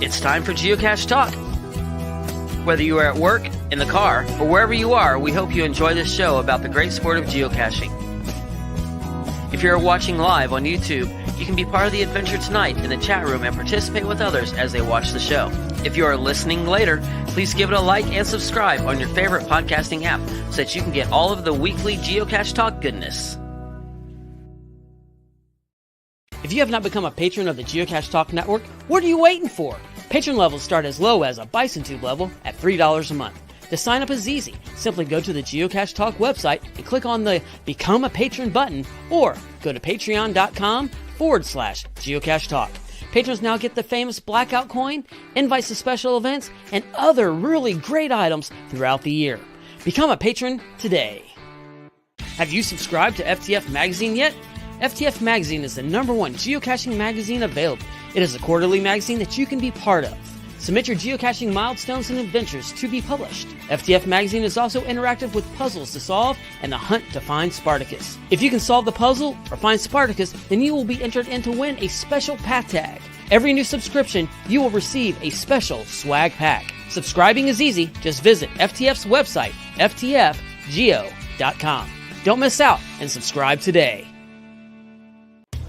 It's time for Geocache Talk. Whether you are at work, in the car, or wherever you are, we hope you enjoy this show about the great sport of geocaching. If you're watching live on YouTube, you can be part of the adventure tonight in the chat room and participate with others as they watch the show. If you are listening later, please give it a like and subscribe on your favorite podcasting app so that you can get all of the weekly Geocache Talk goodness. If you have not become a patron of the Geocache Talk Network, what are you waiting for? Patron levels start as low as a Bison Tube level at $3 a month. To sign up is easy. Simply go to the Geocache Talk website and click on the Become a Patron button, or go to patreon.com/Geocache Talk. Patrons now get the famous Blackout coin, invites to special events, and other really great items throughout the year. Become a patron today. Have you subscribed to FTF Magazine yet? FTF Magazine is the #1 geocaching magazine available. It is a quarterly magazine that you can be part of. Submit your geocaching milestones and adventures to be published. FTF Magazine is also interactive with puzzles to solve and the hunt to find Spartacus. If you can solve the puzzle or find Spartacus, then you will be entered in to win a special pack tag. Every new subscription, you will receive a special swag pack. Subscribing is easy. Just visit FTF's website, ftfgeo.com. Don't miss out and subscribe today.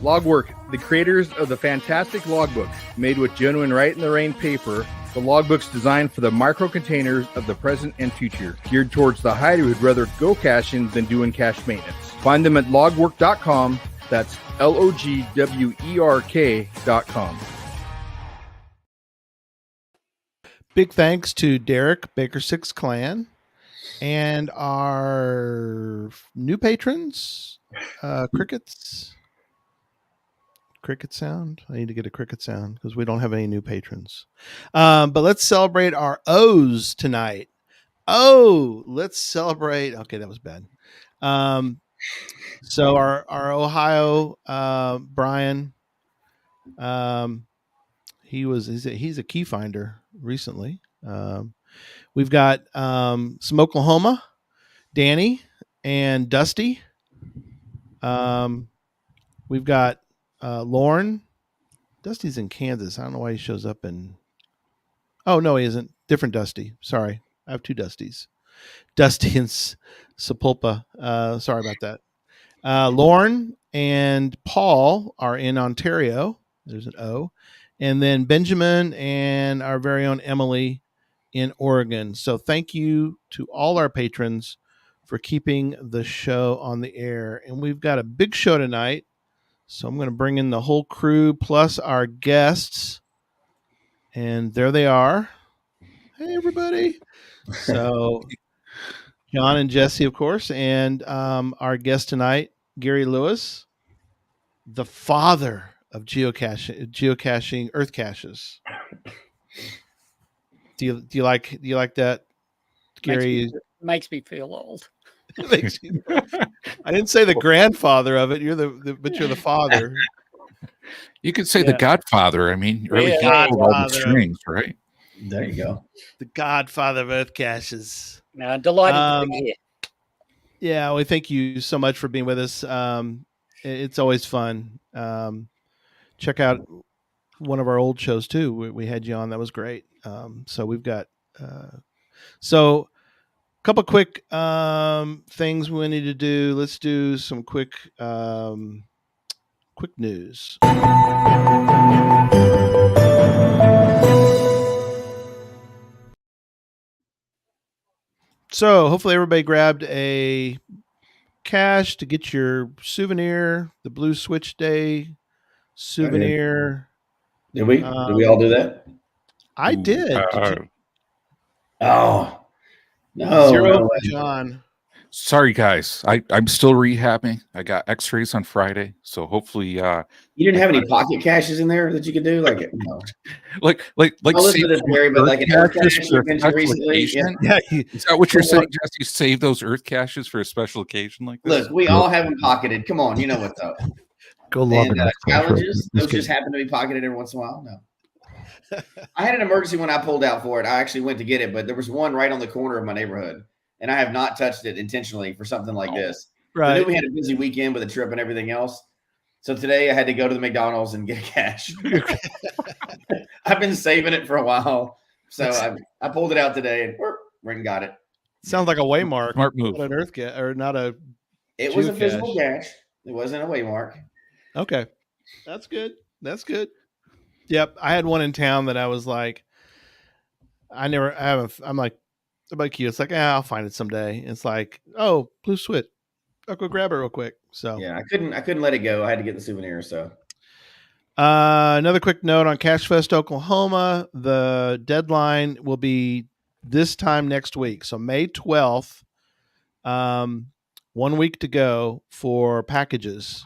Logwork, the creators of the fantastic logbook, made with genuine write-in-the-rain paper. The logbook's designed for the micro-containers of the present and future, geared towards the hider who'd rather go caching than doing cache maintenance. Find them at logwork.com. That's logwerk.com. Big thanks to Derek, Baker Six Clan, and our new patrons, Crickets. Cricket sound. I need to get a cricket sound because we don't have any new patrons. But let's celebrate our O's tonight. Oh, let's celebrate. Okay, that was bad. So our Ohio Brian, he's a key finder recently. We've got some Oklahoma, Danny and Dusty. We've got Lauren. Dusty's in Kansas. I don't know why he shows up in. Oh, no, he isn't. Different Dusty. Sorry. I have two Dustys. Dusty and Sepulpa. Sorry about that. Lauren and Paul are in Ontario. There's an O. And then Benjamin and our very own Emily in Oregon. So thank you to all our patrons for keeping the show on the air. And we've got a big show tonight. So I'm going to bring in the whole crew plus our guests. And there they are. Hey, everybody. So John and Jesse, of course, and our guest tonight, Gary Lewis, the father of geocaching Earthcaches. Do you like that, Gary? Makes me feel old. I didn't say the grandfather of it. You're the father. You could say the Godfather. I mean, really all the strings, right? There you go. The Godfather of Earthcaches. No, delighted to be here. Yeah, well, thank you so much for being with us. It's always fun. Check out one of our old shows too. We had you on. That was great. So we've got a couple quick things we need to do. Let's do some quick news. So hopefully everybody grabbed a cache to get your souvenir, the Blue Switch Day souvenir. Did we all do that? I did. Oh, no. Zero, John. Sorry, guys. I'm still rehabbing. I got X-rays on Friday, so hopefully. You didn't have any pocket caches in there that you could do, like no. like. I'll listen to this, Gary, but like an Earthcache you mentioned recently. Yeah. Is that what you're saying, Jesse? Save those Earthcaches for a special occasion like this? Look, we all have them pocketed. Come on, you know what's up. Go log And challenges, those just happen to be pocketed every once in a while. No. I had an emergency when I pulled out for it. I actually went to get it, but there was one right on the corner of my neighborhood, and I have not touched it intentionally for something like this. Right. I knew we had a busy weekend with a trip and everything else, So today I had to go to the McDonald's and get a cache. I've been saving it for a while. So I pulled it out today and went and got it. Sounds like a Waymark. Smart move. Not an Earthcache, or not a. It was a Geocache. physical cache. It wasn't a Waymark. Okay, that's good. That's good. Yep, I had one in town that I was like, I'm like you. It's like, I'll find it someday. It's like, oh, blue switch. I'll go grab it real quick. So Yeah, I couldn't let it go. I had to get the souvenir. So another quick note on Cache Fest Oklahoma. The deadline will be this time next week. So May 12th, 1 week to go for packages.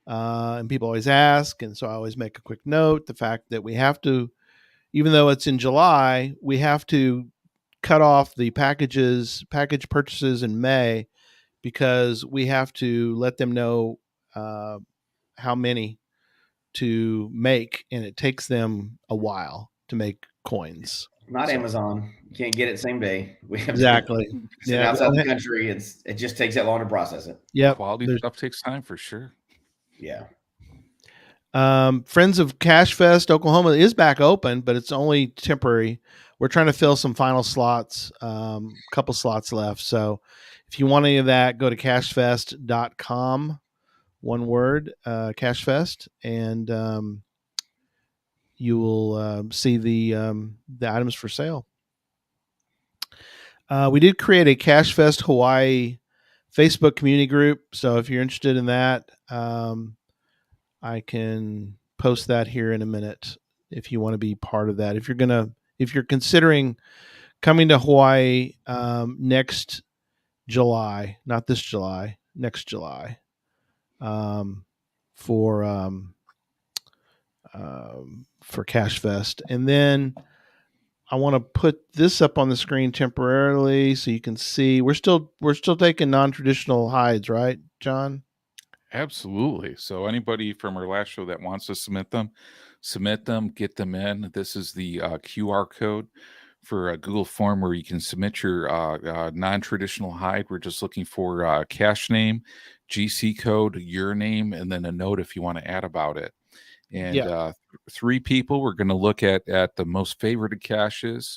And people always ask. And so I always make a quick note. The fact that we have to, even though it's in July, we have to cut off the package purchases in May, because we have to let them know how many to make, and it takes them a while to make coins. not Amazon. You can't get it same day. We have Exactly. to outside the country. It just takes that long to process it. Yeah, Quality stuff takes time for sure. Yeah. Friends of Cache Fest Oklahoma is back open, but it's only temporary. We're trying to fill some final slots, couple slots left. So if you want any of that, go to cachefest.com, one word, cachefest, and you will see the items for sale. We did create a Cache Fest Hawaii Facebook community group. So if you're interested in that, I can post that here in a minute if you want to be part of that. If you're considering coming to Hawaii next July, not this July, next July, for Cache Fest. And then I want to put this up on the screen temporarily so you can see we're still taking non-traditional hides, right, John? Absolutely. So anybody from our last show that wants to submit them, get them in. This is the QR code for a Google form where you can submit your non-traditional hide. We're just looking for cache name, GC code, your name, and then a note if you want to add about it. And 3 people, we're going to look at the most favorited caches,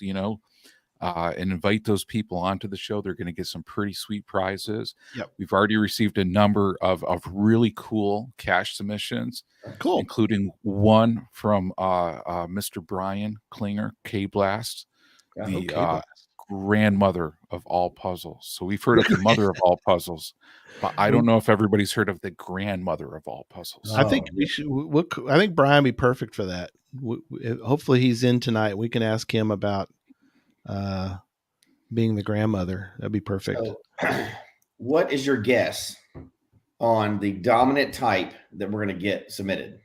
and invite those people onto the show. They're going to get some pretty sweet prizes. Yep. We've already received a number of really cool cache submissions, including one from Mr. Brian Klinger, K-Blast, the grandmother of all puzzles. So we've heard of the mother of all puzzles, but I don't know if everybody's heard of the grandmother of all puzzles. I think we should. I think Brian would be perfect for that. Hopefully he's in tonight. We can ask him about being the grandmother. That'd be perfect. So, what is your guess on the dominant type that we're going to get submitted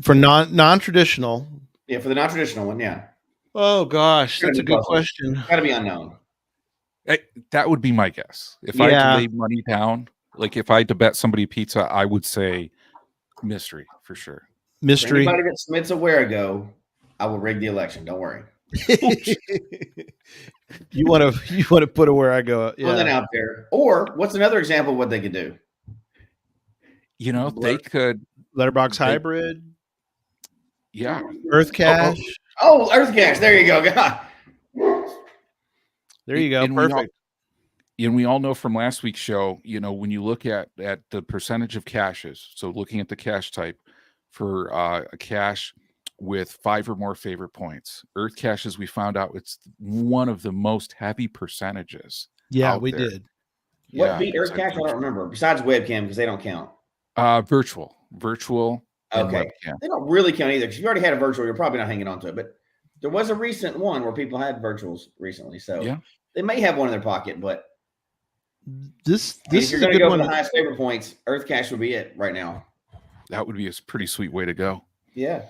for non-traditional? Yeah, for the non-traditional one, yeah. Oh gosh, that's a good question. Got to be unknown. That would be my guess. If I had to lay money down, like if I had to bet somebody pizza, I would say mystery for sure. Mystery. For anybody that submits a Where-A-Go, I will rig the election. Don't worry. You want to put a Where-A-Go? Yeah. Something out there. Or what's another example of what they could do? They could letterbox hybrid. Yeah. Earthcache. Oh, Earthcache. There you go. God. There you go. Perfect. And we all know from last week's show, when you look at the percentage of caches, so looking at the cache type for a cache with 5 or more favorite points, Earthcache, as we found out, it's one of the most heavy percentages. Yeah, we did. What beat Earthcache? I don't remember. Besides webcam, because they don't count. Virtual. Okay. They don't really count either, because if you already had a virtual, you're probably not hanging on to it. But there was a recent one where people had virtuals recently, so they may have one in their pocket. But this if you're going to go for the highest favorite points, Earthcache would be it right now. That would be a pretty sweet way to go. Yeah.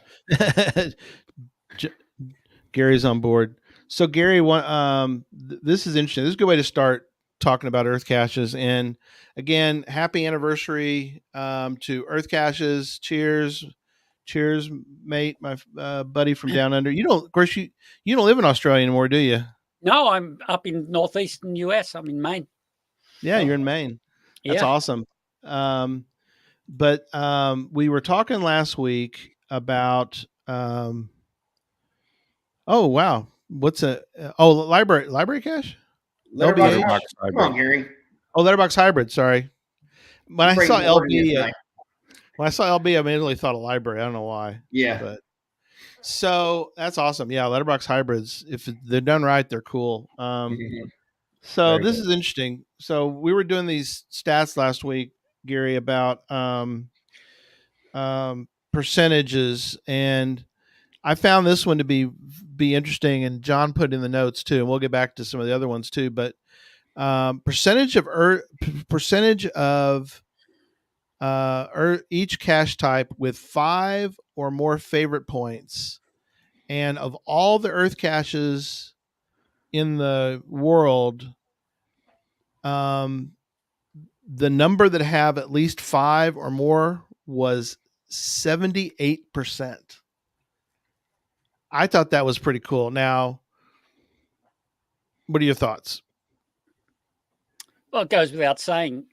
Gary's on board. So Gary, this is interesting. This is a good way to start talking about Earthcaches. And again, happy anniversary to Earthcaches. Cheers, mate, my buddy from down under. You don't live in Australia anymore, do you? No, I'm up in northeastern US. I'm in Maine. Yeah, you're in Maine. That's awesome. But we were talking last week about oh wow, what's library cache? Letterbox. LBH? Come on, Gary. Oh, letterbox hybrid. Sorry. When I Breaking saw the order LB, tonight. when I saw LB, I immediately thought of library. I don't know why. Yeah. But so that's awesome. Yeah, letterbox hybrids. If they're done right, they're cool. So Very this cool. is interesting. So we were doing these stats last week, Gary, about percentages, and I found this one to be interesting. And John put in the notes too, and we'll get back to some of the other ones too. But percentage of each cache type with 5 or more favorite points, and of all the Earth caches in the world, the number that have at least 5 or more was 78%. I thought that was pretty cool. Now, what are your thoughts? Well, it goes without saying.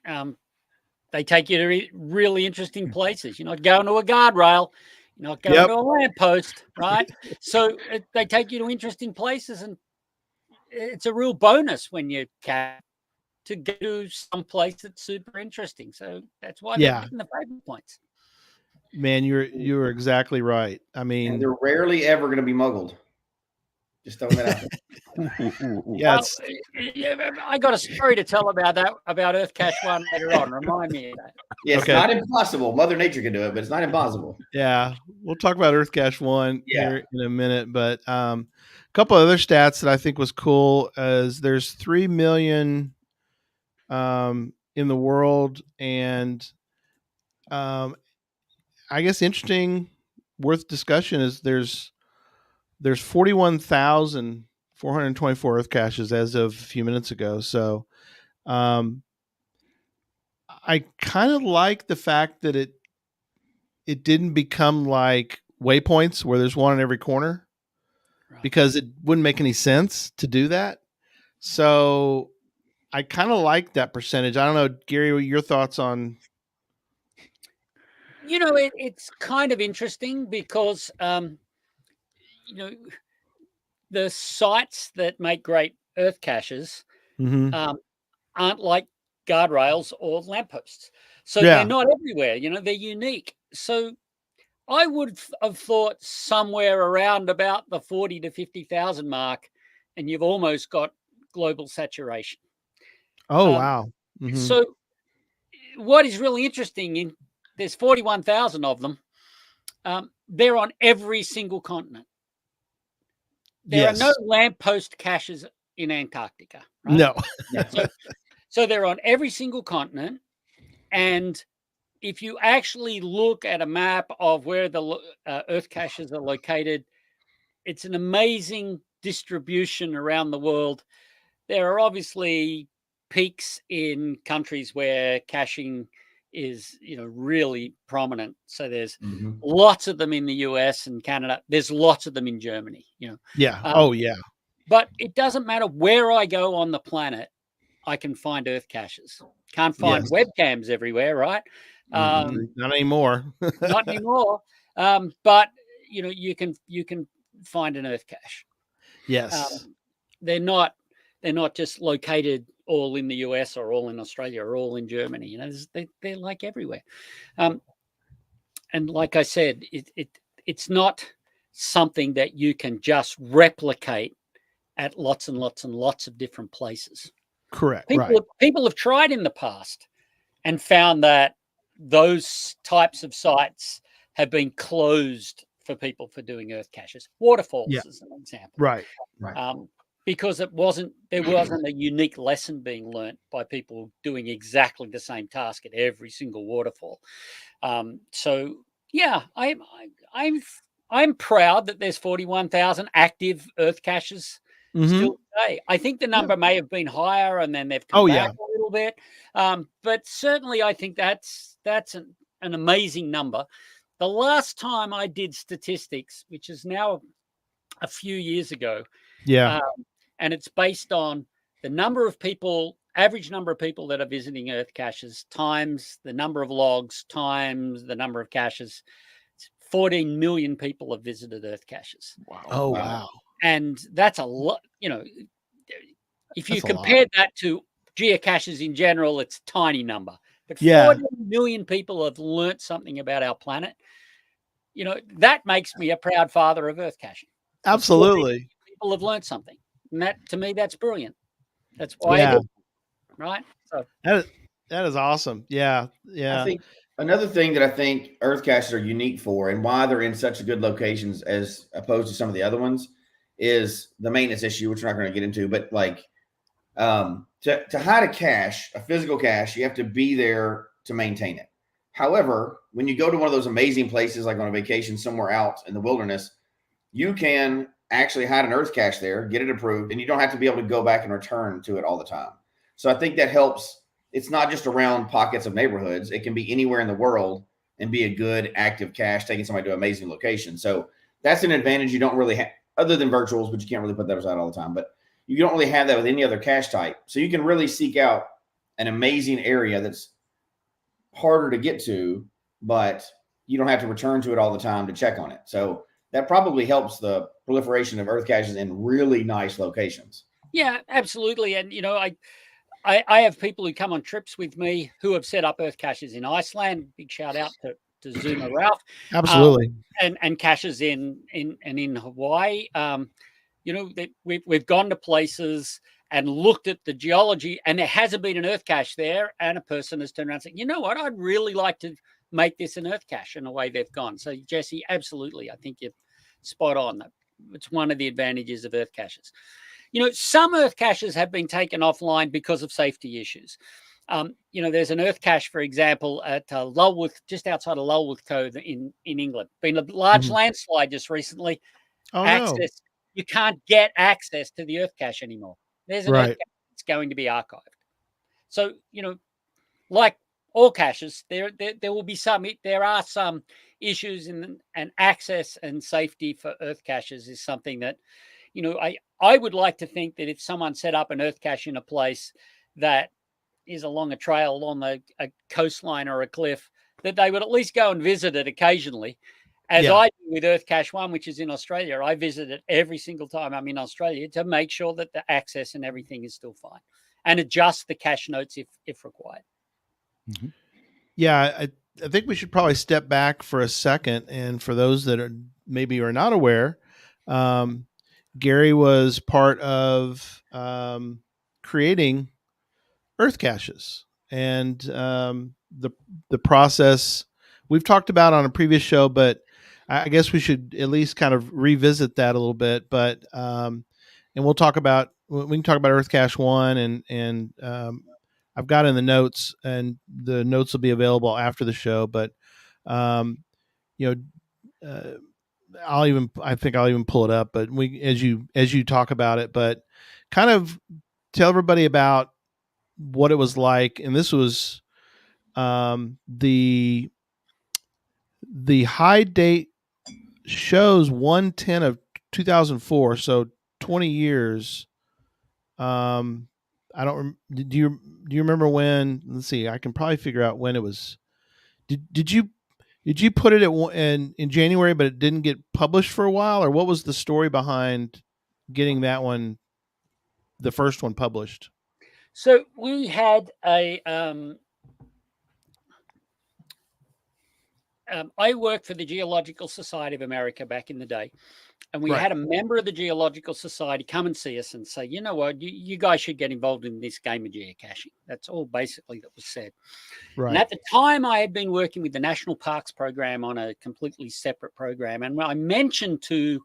They take you to really interesting places. You're not going to a guardrail. You're not going to a lamppost, right? So they take you to interesting places, and it's a real bonus when you can to go to some place that's super interesting. So that's why they're getting the favorite points. Man, you're exactly right. I mean, and they're rarely ever going to be muggled. Just throwing that out there. Yes. Well, I got a story to tell about that, about Earthcache 1 later on. Remind me of that. Yeah, it's not impossible. Mother Nature can do it, but it's not impossible. Yeah, we'll talk about Earthcache 1 here in a minute. But a couple other stats that I think was cool is there's 3 million in the world, and I guess interesting, worth discussion is there's 41,424 Earth caches as of a few minutes ago. So I kind of like the fact that it didn't become like waypoints where there's one in every corner, because it wouldn't make any sense to do that. So I kind of like that percentage. I don't know, Gary, what your thoughts on? It's kind of interesting because, the sites that make great Earth caches aren't like guardrails or lampposts. So they're not everywhere, they're unique. So I would have thought somewhere around about the 40 to 50,000 mark, and you've almost got global saturation. Oh, wow. So what is really interesting, there's 41,000 of them. They're on every single continent. There are no lamppost caches in Antarctica. Right? No. So they're on every single continent. And if you actually look at a map of where the Earth caches are located, it's an amazing distribution around the world. There are obviously peaks in countries where caching is, really prominent. So there's lots of them in the US and Canada. There's lots of them in Germany, Yeah. But it doesn't matter where I go on the planet, I can find Earth caches. Can't find webcams everywhere, right? Not anymore. Not anymore. But you can find an Earth cache. Yes. They're not just located all in the US or all in Australia or all in Germany. They're like everywhere. And like I said, it's not something that you can just replicate at lots and lots and lots of different places. Correct. People have tried in the past and found that those types of sites have been closed for people for doing Earth caches. Waterfalls is an example. Right. Because there wasn't a unique lesson being learnt by people doing exactly the same task at every single waterfall. So yeah, I'm proud that there's 41,000 active Earth caches still today. I think the number may have been higher, and then they've come back a little bit. But certainly, I think that's an amazing number. The last time I did statistics, which is now a few years ago, and it's based on the number of people average number of people that are visiting Earth caches times the number of logs times the number of caches, 14 million people have visited Earth caches. Wow. Oh, wow. And that's a lot, you know, if you That's a lot. compare that to geocaches in general, it's a tiny number. But Yeah. 40 million people have learnt something about our planet. You know, that makes me a proud father of Earth caching. Absolutely. People have learned something. And that, to me, that's brilliant. That's why I Yeah. do it, right? So That is awesome. Yeah. Yeah. I think another thing that I think Earth caches are unique for, and why they're in such good locations as opposed to some of the other ones, is the maintenance issue, which we're not going to get into. But like, to hide a cache, a physical cache, you have to be there to maintain it. However, when you go to one of those amazing places, like on a vacation somewhere out in the wilderness, you can actually hide an Earth cache there, get it approved, and you don't have to be able to go back and return to it all the time. So I think that helps. It's not just around pockets of neighborhoods. It can be anywhere in the world and be a good active cache, taking somebody to an amazing location. So that's an advantage you don't really have, other than virtuals, but you can't really put those out all the time. But you don't really have that with any other cache type. So you can really seek out an amazing area that's harder to get to, but you don't have to return to it all the time to check on it. So that probably helps the proliferation of Earth caches in really nice locations. yeah, absolutely. And, you know, I have people who come on trips with me who have set up Earth caches in Iceland. Big shout out to Zuma Ralph. Absolutely. And caches in Hawaii. You know, we've gone to places and looked at the geology, and there hasn't been an Earth cache there, and a person has turned around and said, you know what, I'd really like to make this an Earth cache, and away they've gone. So, Jesse, absolutely, I think you're spot on. It's one of the advantages of Earth caches. You know, some Earth caches have been taken offline because of safety issues. You know, there's an Earth cache, for example, at Lulworth, just outside of Lulworth Cove in England. Been a large landslide just recently. Oh, Access, no. you can't get access to the Earth cache anymore. There's an Earth cache that's going to be archived. So, you know, like all caches, there will be there are some issues in, and access and safety for Earth caches is something that, you know, I would like to think that if someone set up an Earth cache in a place that is along a trail, along a coastline or a cliff, that they would at least go and visit it occasionally. As I do with Earth Cache 1, which is in Australia, I visit it every single time I'm in Australia to make sure that the access and everything is still fine, and adjust the cache notes if required. Mm-hmm. Yeah, I think we should probably step back for a second. And for those that are maybe are not aware, Gary was part of creating Earth caches, and the process we've talked about on a previous show, but I guess we should at least kind of revisit that a little bit. But and we can talk about Earth Cache 1, and I've got in the notes, and the notes will be available after the show. But you know, I think I'll even pull it up. But as you talk about it, but kind of tell everybody about what it was like. And this was the high date shows 1/10 of 2004, so 20 years. I don't. Do you remember when? Let's see. I can probably figure out when it was. Did you put it in January, but it didn't get published for a while, or what was the story behind getting that one, the first one, published? So we had a. I worked for the Geological Society of America back in the day, and we had a member of the Geological Society come and see us and say, you know what, you guys should get involved in this game of geocaching. That's all basically that was said. Right. And at the time, I had been working with the National Parks program on a completely separate program. And when I mentioned to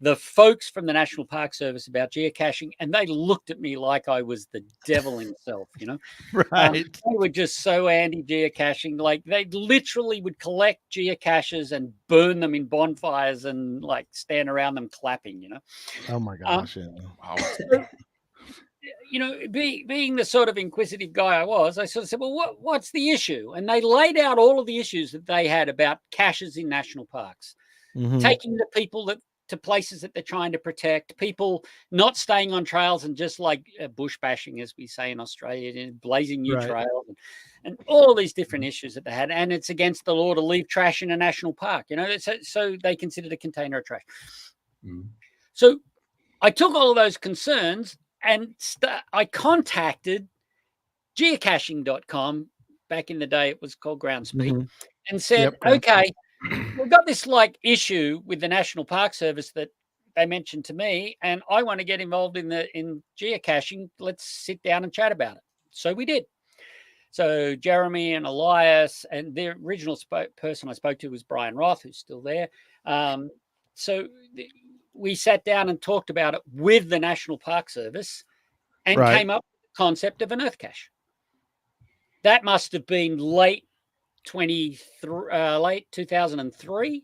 the folks from the National Park Service about geocaching, and they looked at me like I was the devil himself, you know. They were just so anti-geocaching. Like, they literally would collect geocaches and burn them in bonfires and like stand around them clapping, you know. Oh my gosh! Wow. You know, being the sort of inquisitive guy I was, I sort of said, well, what's the issue? And they laid out all of the issues that they had about caches in national parks, taking the people that to places that they're trying to protect, people not staying on trails and just like bush bashing, as we say in Australia, blazing new Right. trails and all these different issues that they had. And it's against the law to leave trash in a national park, you know, so they considered a container of trash. So I took all of those concerns and I contacted geocaching.com. Back in the day, it was called Groundspeak, and said, okay, we've got this like issue with the National Park Service that they mentioned to me, and I want to get involved in geocaching. Let's sit down and chat about it. So we did. So Jeremy and Elias, and the original person I spoke to was Brian Roth, who's still there. We sat down and talked about it with the National Park Service and came up with the concept of an Earthcache. That must have been late 2003.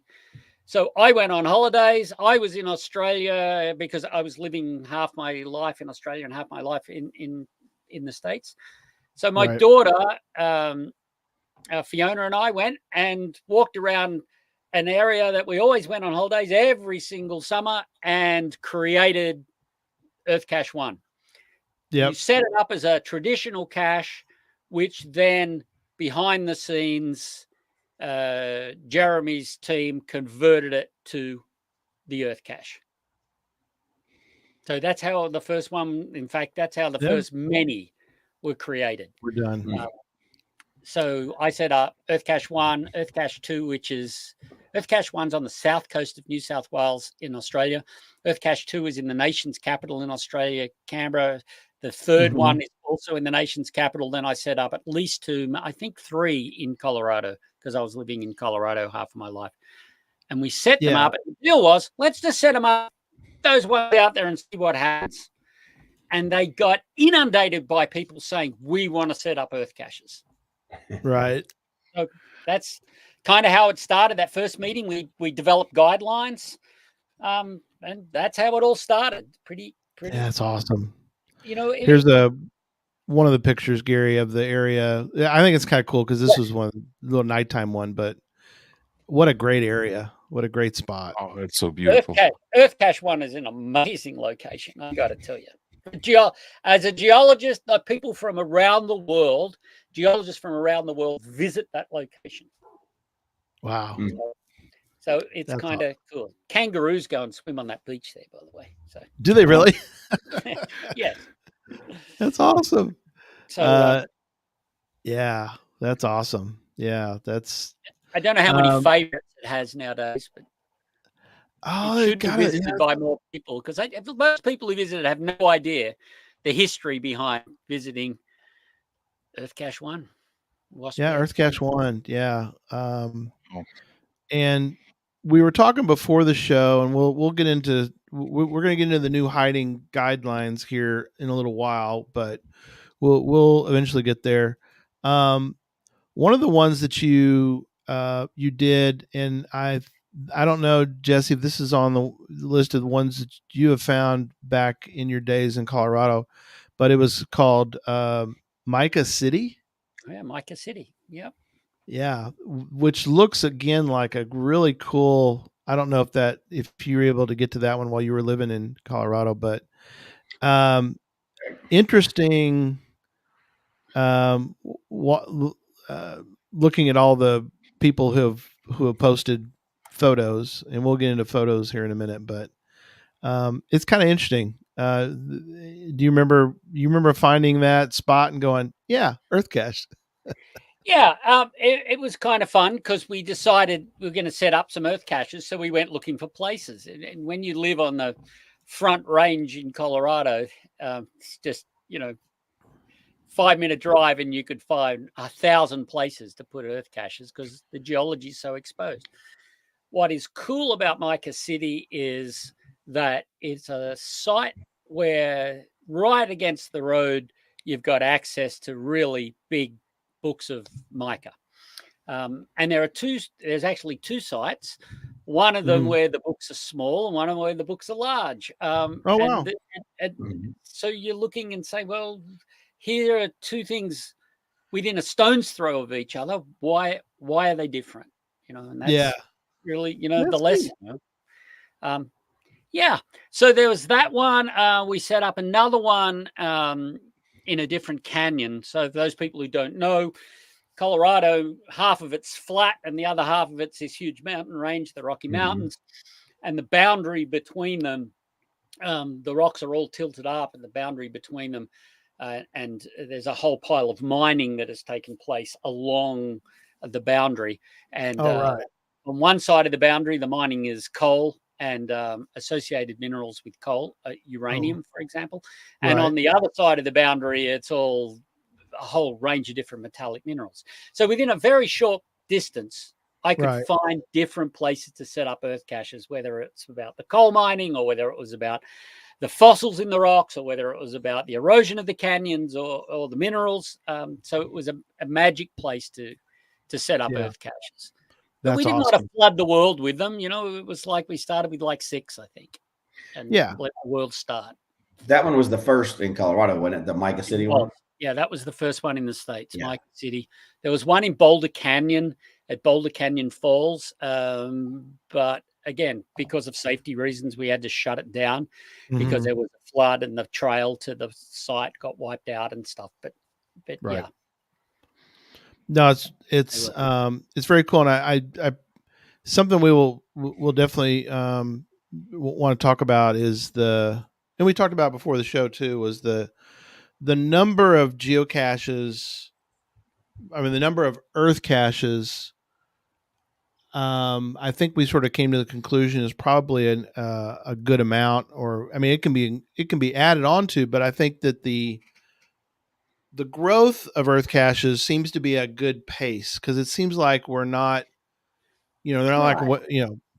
So I went on holidays. I was in Australia because I was living half my life in Australia and half my life in the States. So my daughter, Fiona, and I went and walked around an area that we always went on holidays every single summer and created Earthcache 1. You set it up as a traditional cache, which then behind the scenes, Jeremy's team converted it to the Earthcache. So that's how the first one, in fact, that's how the first many were created. We're done. So I set up Earthcache 1, Earthcache 2, which is Earthcache 1's on the south coast of New South Wales in Australia. Earthcache 2 is in the nation's capital in Australia, Canberra. The third one is also in the nation's capital. Then I set up at least 2, I think 3 in Colorado, because I was living in Colorado half of my life. And we set them up. And the deal was, let's just set them up, those ones out there and see what happens. And they got inundated by people saying, we want to set up Earthcaches. Right. So that's kind of how it started. That first meeting, we developed guidelines. And that's how it all started. Pretty. Yeah, that's awesome. You know, here's one of the pictures, Gary, of the area. I think it's kind of cool because this was one little nighttime one, but what a great area. What a great spot. Oh, it's so beautiful. Earthcache 1 is an amazing location, I got to tell you. As a geologist, people from around the world, geologists from around the world visit that location. Wow. So it's kind of cool. Kangaroos go and swim on that beach there, by the way. So do they really? Yes. That's awesome. So yeah, that's awesome. Yeah, that's. I don't know how many favorites it has nowadays, but it should be visited by more people, because most people who visit it have no idea the history behind visiting Earthcache 1. Earthcache 1. Yeah. And we were talking before the show, and we'll get into we're going to get into the new hiding guidelines here in a little while, but we'll eventually get there. One of the ones that you did, and I don't know, Jesse, if this is on the list of the ones that you have found back in your days in Colorado, but it was called Mica City. Yeah, Mica City. Yep. Yeah, which looks again like a really cool. I don't know if you were able to get to that one while you were living in Colorado, but interesting. Looking at all the people who have posted photos, and we'll get into photos here in a minute, but it's kind of interesting. Do you remember finding that spot and going, yeah, Earthcache? Yeah, it was kind of fun because we decided we were going to set up some Earthcaches, so we went looking for places. And when you live on the Front Range in Colorado, it's just 5-minute drive, and you could find 1,000 places to put Earthcaches because the geology is so exposed. What is cool about Mica City is that it's a site where right against the road you've got access to really big books of mica, and there's actually 2 sites. One of them where the books are small, and one of them where the books are large. Wow! So you're looking and saying, well, here are 2 things within a stone's throw of each other. Why are they different? And that's really the lesson. Yeah. So there was that one. We set up another one in a different canyon. So for those people who don't know, Colorado, half of it's flat and the other half of it's this huge mountain range, the Rocky Mountains. And the boundary between them, the rocks are all tilted up, and the boundary between them, and there's a whole pile of mining that has taken place along the boundary. And Right. on one side of the boundary, the mining is coal and associated minerals with coal, uranium, for example. And on Right. the other side of the boundary, it's all a whole range of different metallic minerals. So within a very short distance, I could Right. find different places to set up earth caches, whether it's about the coal mining or whether it was about the fossils in the rocks or whether it was about the erosion of the canyons or the minerals. So it was a magic place to set up Yeah. earth caches. But we That's didn't want to awesome. flood the world with them. You know, it was like we started with like 6, I think, and Yeah. let the world start. That one was the first in Colorado, wasn't it? The Mica City one. Yeah, that was the first one in the States, Yeah. Mica City. There was one in Boulder Canyon at Boulder Canyon Falls. But again, because of safety reasons, we had to shut it down because Mhm. there was a flood and the trail to the site got wiped out and stuff. But Right. yeah. No, it's very cool, and I something we'll definitely want to talk about is and we talked about before the show too, was the number of geocaches. I mean, the number of earth caches. I think we sort of came to the conclusion is probably a good amount, or I mean, it can be added on to, but I think that the growth of earth caches seems to be a good pace, because it seems like we're not, they're not like Right. what,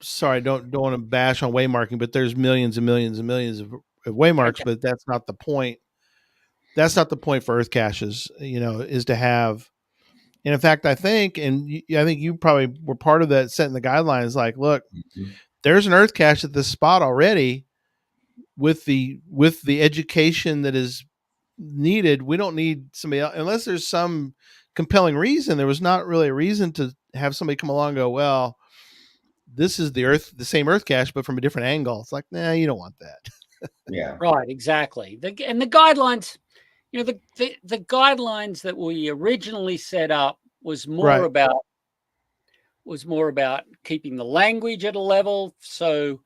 sorry, don't want to bash on waymarking, but there's millions and millions and millions of waymarks, Okay. but that's not the point. That's not the point for earth caches, is to have. And in fact, I think you probably were part of that, setting the guidelines. Like, look, there's an earth cache at this spot already with the education that is needed. We don't need somebody else unless there's some compelling reason. There was not really a reason to have somebody come along and go, well, this is the same earth cache, but from a different angle. It's like, nah, you don't want that. Yeah. Right. Exactly. And the guidelines, the guidelines that we originally set up was more Right. about keeping the language at a level so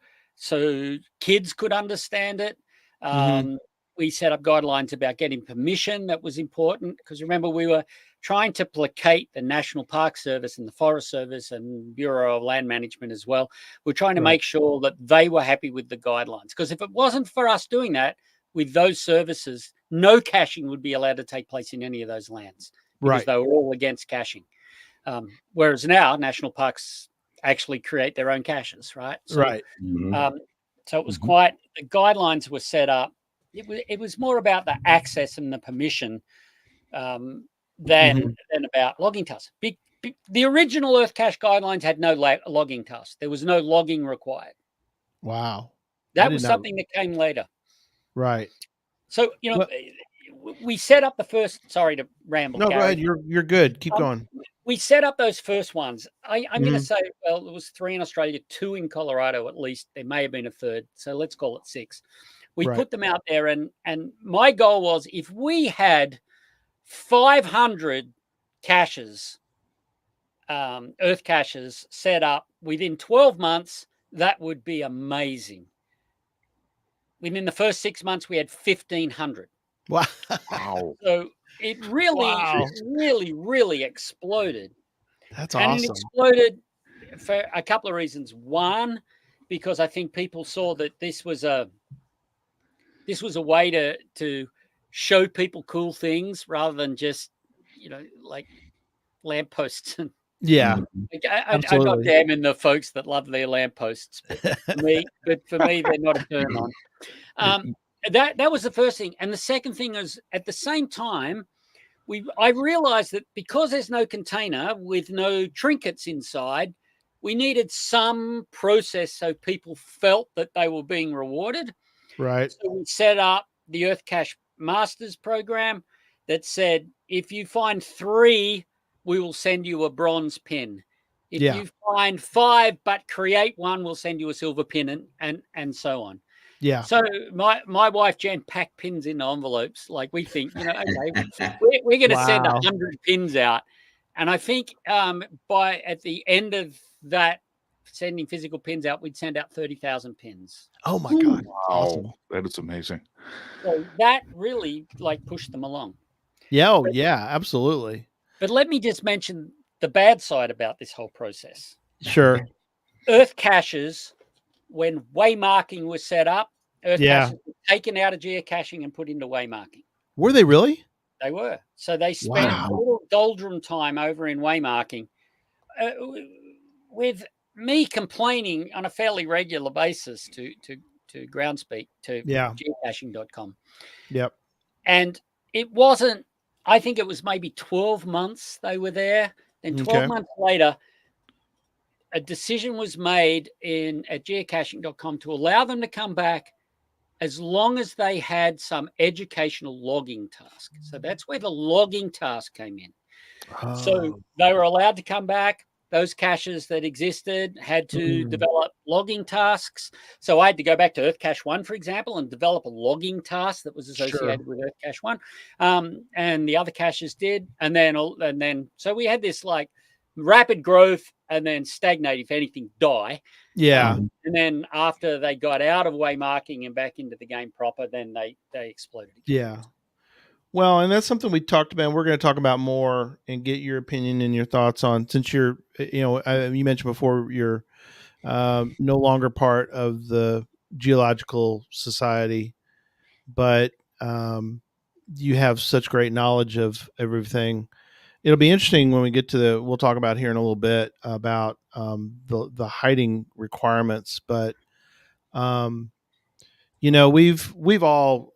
kids could understand it. Mm-hmm. We set up guidelines about getting permission. That was important because remember, we were trying to placate the National Park Service and the Forest Service and Bureau of Land Management as well. We're trying to Right. make sure that they were happy with the guidelines, because if it wasn't for us doing that with those services, no caching would be allowed to take place in any of those lands because Right. they were all against caching. Whereas now national parks actually create their own caches, right? So, Right. so it was quite, the guidelines were set up. It was more about the access and the permission than about logging tasks. The original Earth Cache guidelines had no logging tasks. There was no logging required. Wow. That was something that came later. Right. So, we set up the first, sorry to ramble. No, Gary. go ahead. You're good. Keep going. We set up those first ones. I'm going to say, well, it was 3 in Australia, 2 in Colorado at least. There may have been a third, so let's call it 6. We put them out there, and my goal was, if we had 500 caches, earth caches set up within 12 months, that would be amazing. Within the first 6 months, we had 1,500. Wow. So it really exploded. That's And awesome. it exploded for a couple of reasons. One, because I think people saw that this was a way to show people cool things rather than just, like lampposts. And Yeah. I'm not damning the folks that love their lampposts, but for me, they're not a turn on. That was the first thing. And the second thing is, at the same time, I realized that because there's no container with no trinkets inside, we needed some process so people felt that they were being rewarded. Right. So we set up the Earthcache Masters program that said, if you find 3, we will send you a bronze pin. If Yeah. you find 5 but create one, we'll send you a silver pin, and so on. Yeah. So my wife Jan packed pins in envelopes. Like, we think, okay, we're going to send Wow. 100 pins out, and I think by at the end of that, sending physical pins out, we'd send out 30,000 pins. Oh my God. Wow, Awesome. that is amazing. So that really pushed them along. Yeah. Oh, yeah. Absolutely. But let me just mention the bad side about this whole process. Sure. Earthcaches, when waymarking was set up, Yeah. Earthcaches were taken out of geocaching and put into waymarking. Were they really? They were. So they spent a little doldrum time over in waymarking, with me complaining on a fairly regular basis to Groundspeak, to geocaching.com. Yep. And it wasn't, I think it was maybe 12 months they were there. Then 12 months later, a decision was made at geocaching.com to allow them to come back as long as they had some educational logging task. So that's where the logging task came in. Oh. So they were allowed to come back. Those caches that existed had to develop logging tasks. So I had to go back to Earthcache 1, for example, and develop a logging task that was associated with Earthcache 1. And the other caches did. And then so we had this like rapid growth and then stagnate, if anything, die. Yeah. And then after they got out of waymarking and back into the game proper, then they exploded again. Yeah. Well, and that's something we talked about. We're going to talk about more and get your opinion and your thoughts on, since you're, you mentioned before, you're no longer part of the Geological Society, but you have such great knowledge of everything. It'll be interesting when we get to we'll talk about here in a little bit about the hiding requirements, but we've all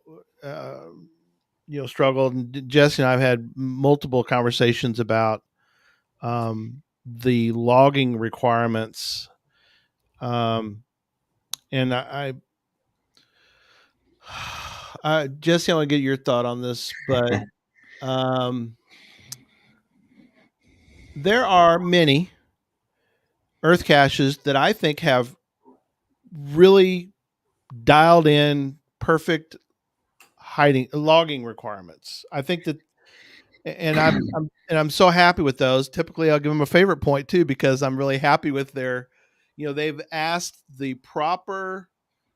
struggled, and Jesse and I've had multiple conversations about the logging requirements, and Jesse, I want to get your thought on this, but there are many Earthcaches that I think have really dialed in perfect logging requirements. I think that, and I'm so happy with those. Typically, I'll give them a favorite point too, because I'm really happy with their, they've asked the proper.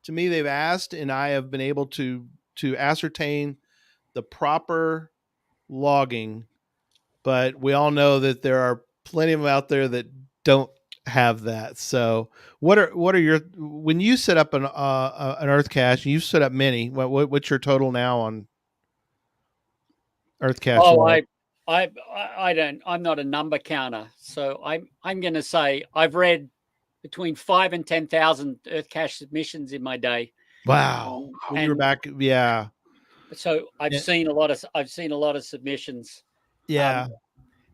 To me, they've asked, and I have been able to ascertain the proper logging. But we all know that there are plenty of them out there that don't have that. So what are your, when you set up an Earthcache, you set up many, what's your total now on Earthcache? I'm not a number counter, so I'm going to say I've read between 5,000 and 10,000 Earthcache submissions in my day. Wow. When you were back, yeah. So I've seen a lot of submissions. Yeah.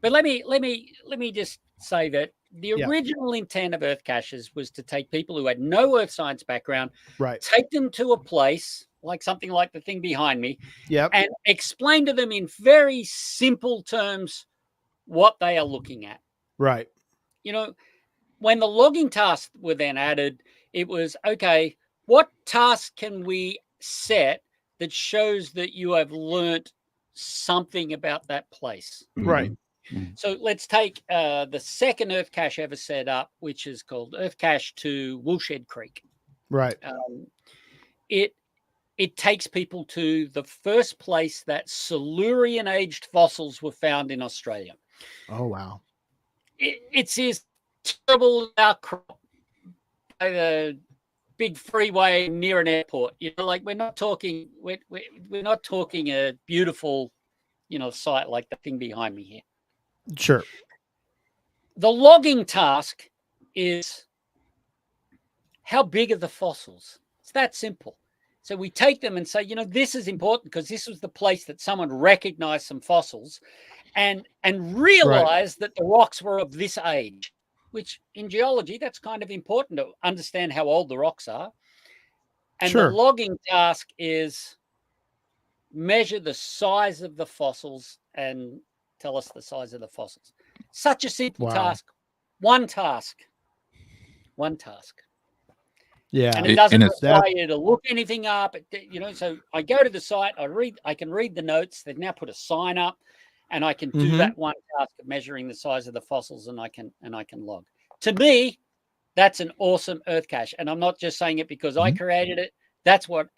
But let me just say that the original intent of Earthcaches was to take people who had no earth science background, take them to a place like something like the thing behind me, and explain to them in very simple terms what they are looking at. Right. When the logging tasks were then added, it was, okay, what task can we set that shows that you have learnt something about that place? Right. So let's take the second Earthcache ever set up, which is called Earthcache to Woolshed Creek. Right. It takes people to the first place that Silurian aged fossils were found in Australia. Oh, wow. It's this terrible outcrop by the big freeway near an airport. We're not talking a beautiful, site like the thing behind me here. Sure. The logging task is, how big are the fossils? It's that simple. So we take them and say, this is important because this was the place that someone recognized some fossils and realized that the rocks were of this age, which in geology, that's kind of important to understand how old the rocks are. And the logging task is measure the size of the fossils and tell us the size of the fossils. Such a simple task. one task. One task. Yeah. And it doesn't it's- require you to look anything up. So I go to the site, I can read the notes. They've now put a sign up, and I can do that one task of measuring the size of the fossils, and I can log. To me, that's an awesome Earth cache. And I'm not just saying it because I created it. That's what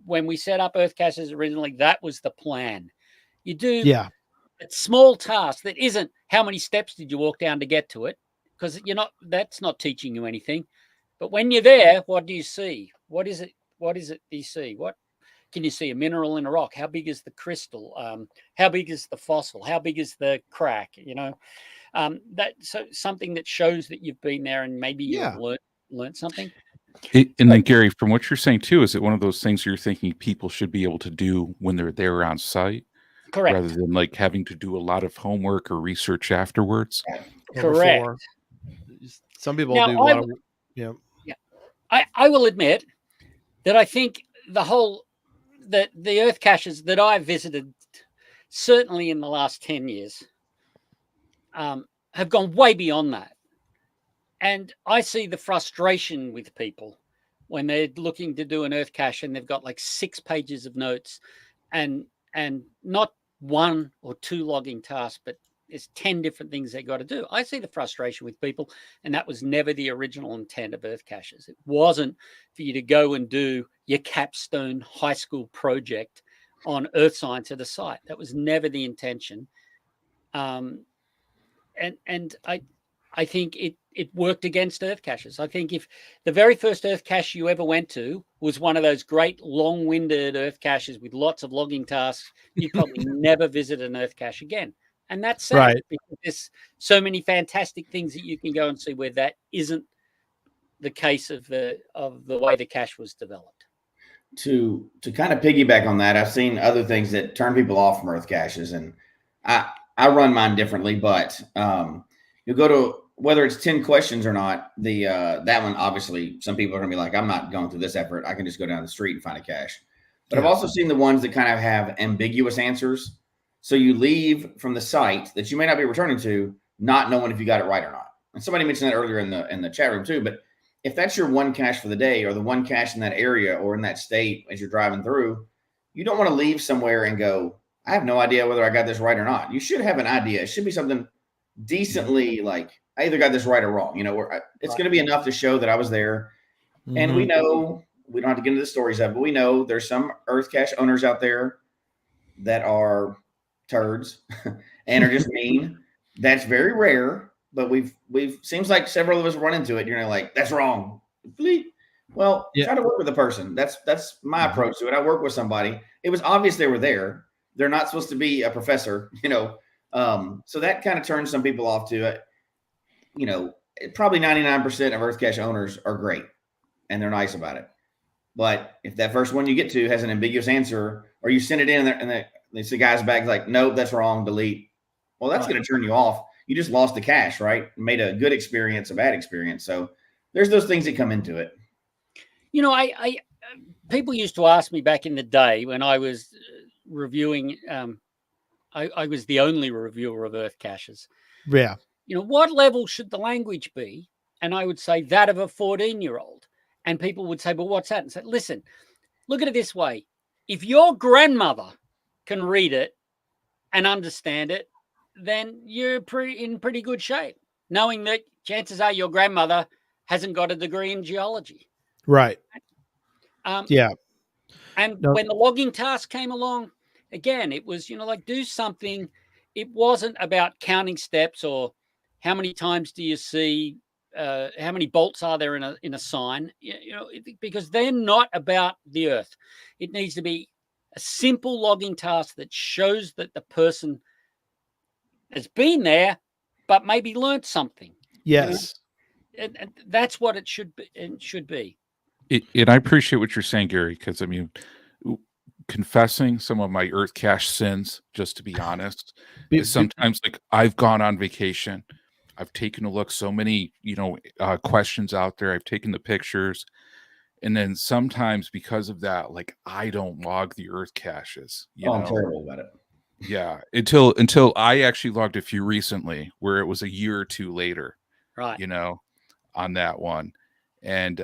when we set up Earth caches originally, that was the plan. You do a small task that isn't how many steps did you walk down to get to it, because that's not teaching you anything. But when you're there, what do you see? What is it you see? What can you see? A mineral in a rock? How big is the crystal? How big is the fossil? How big is the crack? So something that shows that you've been there and maybe you've learned something. And then Gary, from what you're saying too, is it one of those things you're thinking people should be able to do when they're there on site? Correct. Rather than like having to do a lot of homework or research afterwards. Correct. Some people now, do. I will admit that I think the Earth caches that I've visited, certainly in the last 10 years, have gone way beyond that. And I see the frustration with people when they're looking to do an Earth cache and they've got like 6 pages of notes and not 1 or 2 logging tasks, but there's 10 different things they got to do. I see the frustration with people, and that was never the original intent of Earth caches. It wasn't for you to go and do your capstone high school project on earth science at a site. That was never the intention. And I think it worked against Earth caches. I think if the very first Earth cache you ever went to was one of those great long-winded Earth caches with lots of logging tasks, you'd probably never visit an Earth cache again. And that's sad, Right. because there's so many fantastic things that you can go and see where that isn't the case of the way the cache was developed. To kind of piggyback on that, I've seen other things that turn people off from Earth caches, and I run mine differently, but you go to, whether it's 10 questions or not, that one, obviously some people are gonna be like, I'm not going through this effort. I can just go down the street and find a cache. But I've also seen the ones that kind of have ambiguous answers. So you leave from the site that you may not be returning to, not knowing if you got it right or not. And somebody mentioned that earlier in the chat room too. But if that's your one cache for the day, or the one cache in that area or in that state as you're driving through, you don't want to leave somewhere and go, I have no idea whether I got this right or not. You should have an idea. It should be something decently like, I either got this right or wrong. It's going to be enough to show that I was there. And we know, we don't have to get into the stories of it, but we know there's some Earth cache owners out there that are turds and are just mean. That's very rare, but we've seems like several of us run into it. You're like, that's wrong. Well, try to work with a person. That's my approach to it. I work with somebody. It was obvious they were there. They're not supposed to be a professor, so that kind of turns some people off to it. Probably 99% of Earth cache owners are great and they're nice about it. But if that first one you get to has an ambiguous answer, or you send it in and the guy's back like, nope, that's wrong, delete. Well, that's going to turn you off. You just lost the cache, right? Made a good experience a bad experience. So there's those things that come into it. I people used to ask me back in the day when I was reviewing. I was the only reviewer of Earth caches. Yeah. What level should the language be? And I would say that of a 14-year-old. And people would say, well, what's that? And say, listen, look at it this way. If your grandmother can read it and understand it, then you're in pretty good shape, knowing that chances are your grandmother hasn't got a degree in geology. Right. Yeah. And when the logging task came along, again, it was, do something. It wasn't about counting steps or how many times do you see, how many bolts are there in a sign, because they're not about the earth. It needs to be a simple logging task that shows that the person has been there, but maybe learned something. Yes. And that's what it should be. And I appreciate what you're saying, Gary, because confessing some of my Earth cache sins, just to be honest, is sometimes like I've gone on vacation. I've taken a look, so many, questions out there. I've taken the pictures. And then sometimes because of that, like I don't log the Earth caches. I'm terrible about it. Yeah. Until I actually logged a few recently where it was a year or two later. Right. you know, on that one. And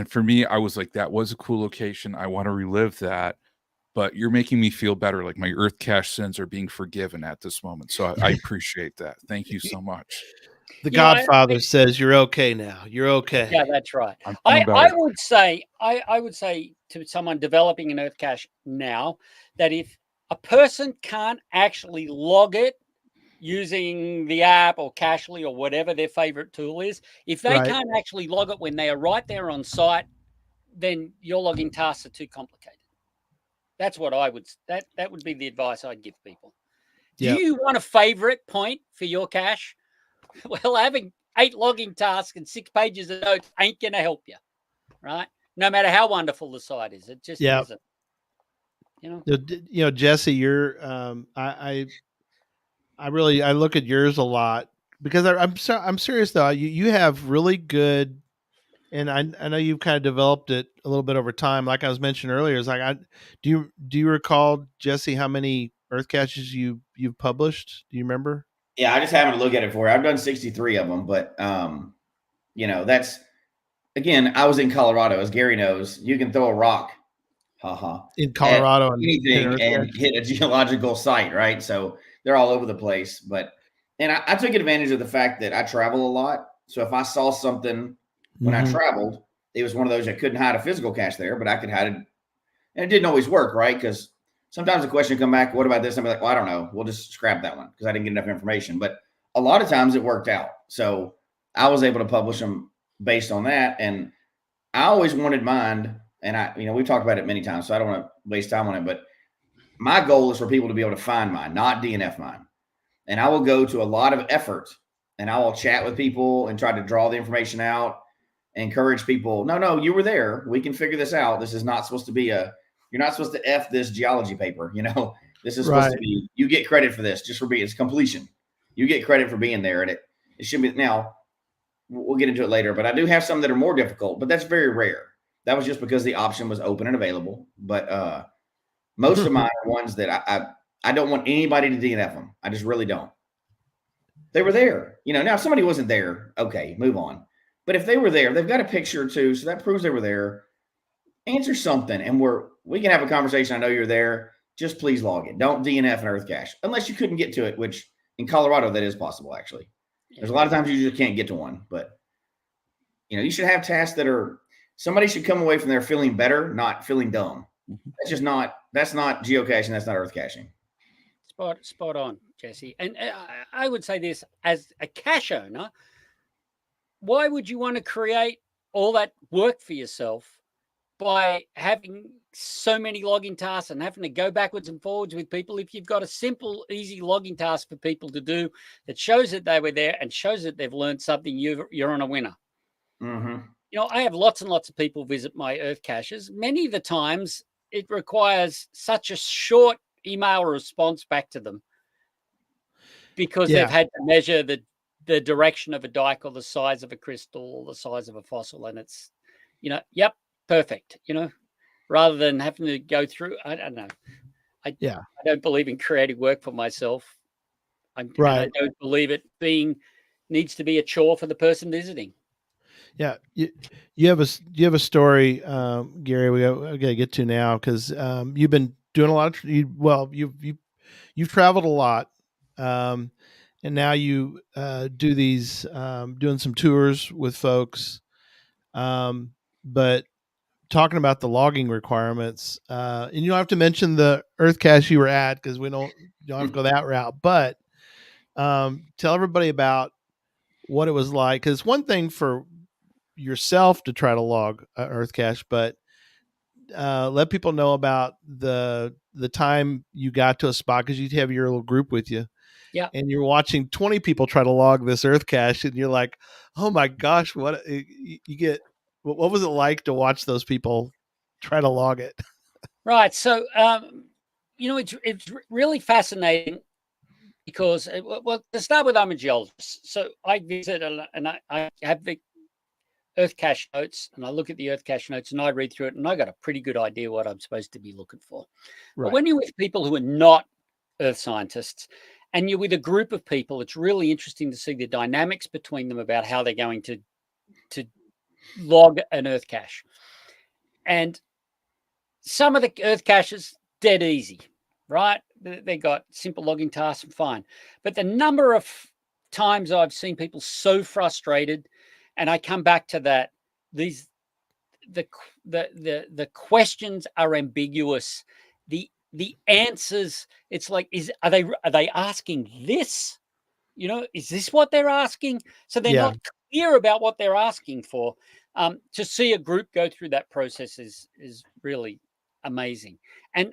for me, I was like, that was a cool location. I want to relive that. But you're making me feel better. Like my Earthcache sins are being forgiven at this moment. So I appreciate that. Thank you so much. The You know, Godfather says you're okay now. You're okay. Yeah, that's right. I'm feeling I better. would say I would say to someone developing an Earthcache now that if a person can't actually log it using the app or Cachely or whatever their favorite tool is, if they Right. can't actually log it when they are right there on site, then your logging tasks are too complicated. That's what I would that would be the advice I'd give people. Do Yep. you want a favorite point for your cache? Well, having 8 logging tasks and 6 pages of notes ain't going to help you, right? No matter how wonderful the site is, it just Yep. isn't. You know, You know, Jesse, you're I really I look at yours a lot because I'm serious though. You have really good, and I know you've kind of developed it a little bit over time. Like I was mentioning earlier, it's like do you recall, Jesse, how many Earth caches you've published? Do you remember? Yeah, I just happened to look at it for you. I've done 63 of them, but you know, that's again, I was in Colorado, as Gary knows. You can throw a rock, haha, In at Colorado and anything and hit a geological site, right? So they're all over the place. But and I took advantage of the fact that I travel a lot. So if I saw something when I traveled, it was one of those I couldn't hide a physical cache there, but I could hide it. And it didn't always work, right? Because sometimes the question would come back, what about this? I'm like, well, I don't know. We'll just scrap that one because I didn't get enough information. But a lot of times it worked out. So I was able to publish them based on that. And I always wanted mine. And we've talked about it many times, so I don't want to waste time on it. But my goal is for people to be able to find mine, not DNF mine. And I will go to a lot of effort and I will chat with people and try to draw the information out, encourage people. No, you were there. We can figure this out. This is not supposed to be you're not supposed to F this geology paper. This is supposed to be, you get credit for this just for being, it's completion. You get credit for being there. And it should be. Now we'll get into it later, but I do have some that are more difficult, but that's very rare. That was just because the option was open and available. But most of mine are ones that I don't want anybody to DNF them. I just really don't. They were there. Now if somebody wasn't there, okay, move on. But if they were there, they've got a picture or two, so that proves they were there. Answer something, and we can have a conversation. I know you're there. Just please log it. Don't DNF an Earthcache unless you couldn't get to it, which in Colorado that is possible. Actually, there's a lot of times you just can't get to one. But you should have tasks that are. Somebody should come away from there feeling better, not feeling dumb. That's just not. That's not geocaching. That's not Earthcaching. spot on, Jesse. And I would say this as a cache owner. Why would you want to create all that work for yourself by having so many logging tasks and having to go backwards and forwards with people if you've got a simple, easy logging task for people to do that shows that they were there and shows that they've learned something, you're on a winner. Mm-hmm. I have lots and lots of people visit my Earth caches. Many of the times it requires such a short email response back to them because they've had to measure the direction of a dike or the size of a crystal or the size of a fossil. And it's, yep, perfect, rather than having to go through, I don't know. I don't believe in creative work for myself. I don't believe it needs to be a chore for the person visiting. Yeah. You have a story, Gary, we got to get to now because you've been doing a lot of, you've traveled a lot. And now you do these, doing some tours with folks. But talking about the logging requirements, and you don't have to mention the Earth cache you were at because you don't have to go that route. But tell everybody about what it was like. Because it's one thing for yourself to try to log Earth cache, but let people know about the time you got to a spot because you have your little group with you. Yeah. And you're watching 20 people try to log this Earth cache, and you're like, oh my gosh, what was it like to watch those people try to log it? Right. So, it's really fascinating because, to start with, I'm a geologist. So I visit and I have the Earth cache notes and I look at the Earth cache notes and I read through it and I got a pretty good idea what I'm supposed to be looking for. Right. But when you're with people who are not Earth scientists and you're with a group of people, it's really interesting to see the dynamics between them about how they're going to log an earth cache. And some of the earth caches, dead easy, right? They got simple logging tasks, fine. But the number of times I've seen people so frustrated, and I come back to that, the questions are ambiguous. The answers, it's like, are they asking this? You know, is this what they're asking? So they're not clear about what they're asking for. To see a group go through that process is really amazing. And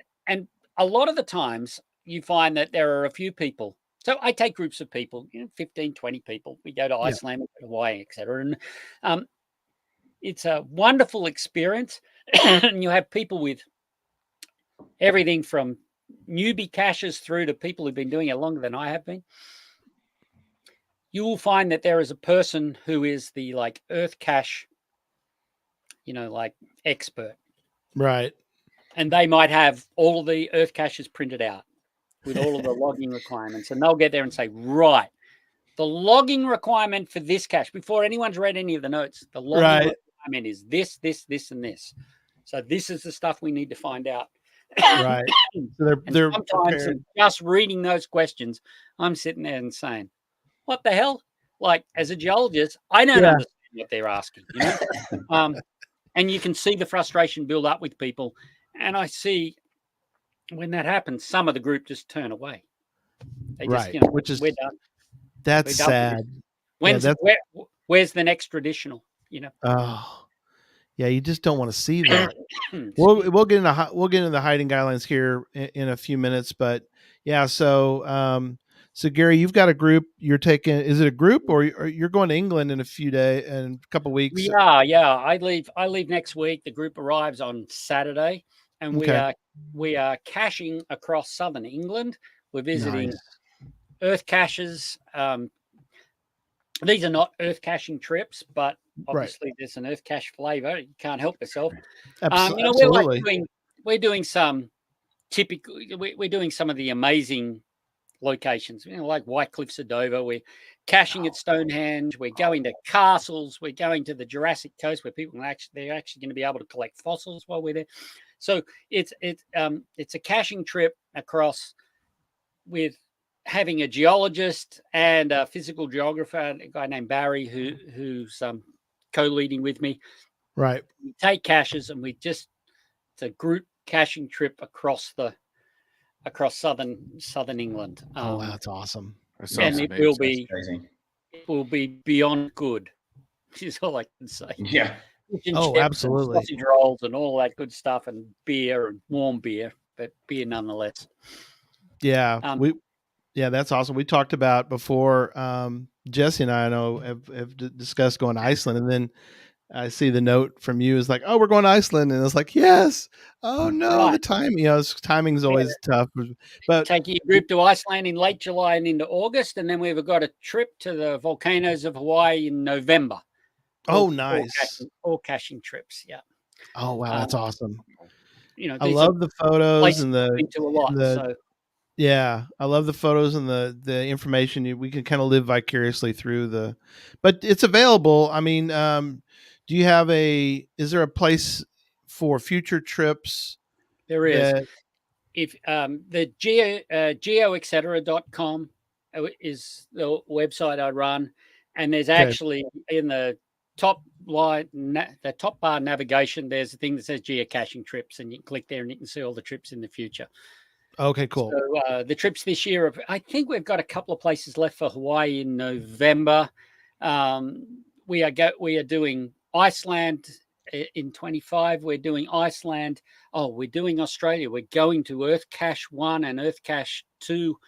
a lot of the times you find that there are a few people. So I take groups of people, 15, 20 people. We go to Iceland, Hawaii, etc. And it's a wonderful experience. And you have people with everything from newbie caches through to people who've been doing it longer than I have been. You will find that there is a person who is the earth cache, expert. Right. And they might have all of the earth caches printed out with all of the logging requirements. And they'll get there and say, right, the logging requirement for this cache, before anyone's read any of the notes, the logging requirement is this, this, this, and this. So this is the stuff we need to find out. Right. So they're sometimes just reading those questions, I'm sitting there and saying, what the hell? Like, as a geologist, I don't understand what they're asking. And you can see the frustration build up with people. And I see when that happens, some of the group just turn away. They just, which is, we're done. That's sad. Where's the next traditional? Oh, yeah. You just don't want to see that. we'll get into the hiding guidelines here in a few minutes, but yeah. So, so Gary, you've got a group you're taking. Is it a group or you're going to England in a few days and a couple of weeks? We are, yeah. I leave next week. The group arrives on Saturday, and we are caching across southern England. We're visiting earth caches. These are not earth caching trips, but obviously there's an earth cache flavor. You can't help yourself. Absolutely. We're doing some typical. We're doing some of the amazing locations, like White Cliffs of Dover. We're caching at Stonehenge. We're going to castles. We're going to the Jurassic Coast, where people they're actually going to be able to collect fossils while we're there. So it's a caching trip across with having a geologist and a physical geographer, a guy named Barry, who's co-leading with me. Right. We take caches and it's a group caching trip across southern England. Wow, that's awesome. And it will be beyond good, is all I can say. Yeah. Absolutely. And sausage rolls and all that good stuff, and beer and warm beer, but beer nonetheless. Yeah, that's awesome. We talked about before. Jesse and I know have discussed going to Iceland, and then I see the note from you is like, "Oh, we're going to Iceland," and it's like, "Yes." Oh no, the timing. Timing's always tough. But take your group to Iceland in late July and into August, and then we've got a trip to the volcanoes of Hawaii in November. Oh, nice. All caching trips. Yeah. Oh wow, that's awesome. I love the photos and Yeah, I love the photos and the information. We can kind of live vicariously through but it's available. I mean, is there a place for future trips? There is. If the geoetcetera.com is the website I run, and there's actually in the top line, the top bar navigation, there's a thing that says geocaching trips, and you can click there and you can see all the trips in the future. Okay, cool. So the trips this year, I think we've got a couple of places left for Hawaii in November. We are doing Iceland in 25. We're doing Iceland. Oh, we're doing Australia. We're going to Earthcache 1 and Earthcache 2,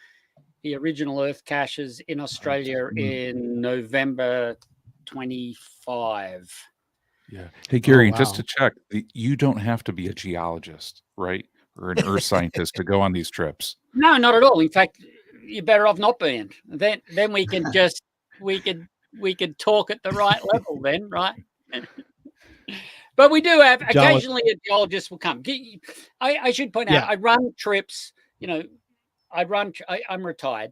the original Earthcaches in Australia in November 25. Yeah. Hey, Gary, just to check, you don't have to be a geologist, right? Or an earth scientist to go on these trips. No, not at all. In fact, you're better off not being. Then we can we could talk at the right level then, right? But we do have occasionally a geologist will come. I should point out, I run trips. I'm retired.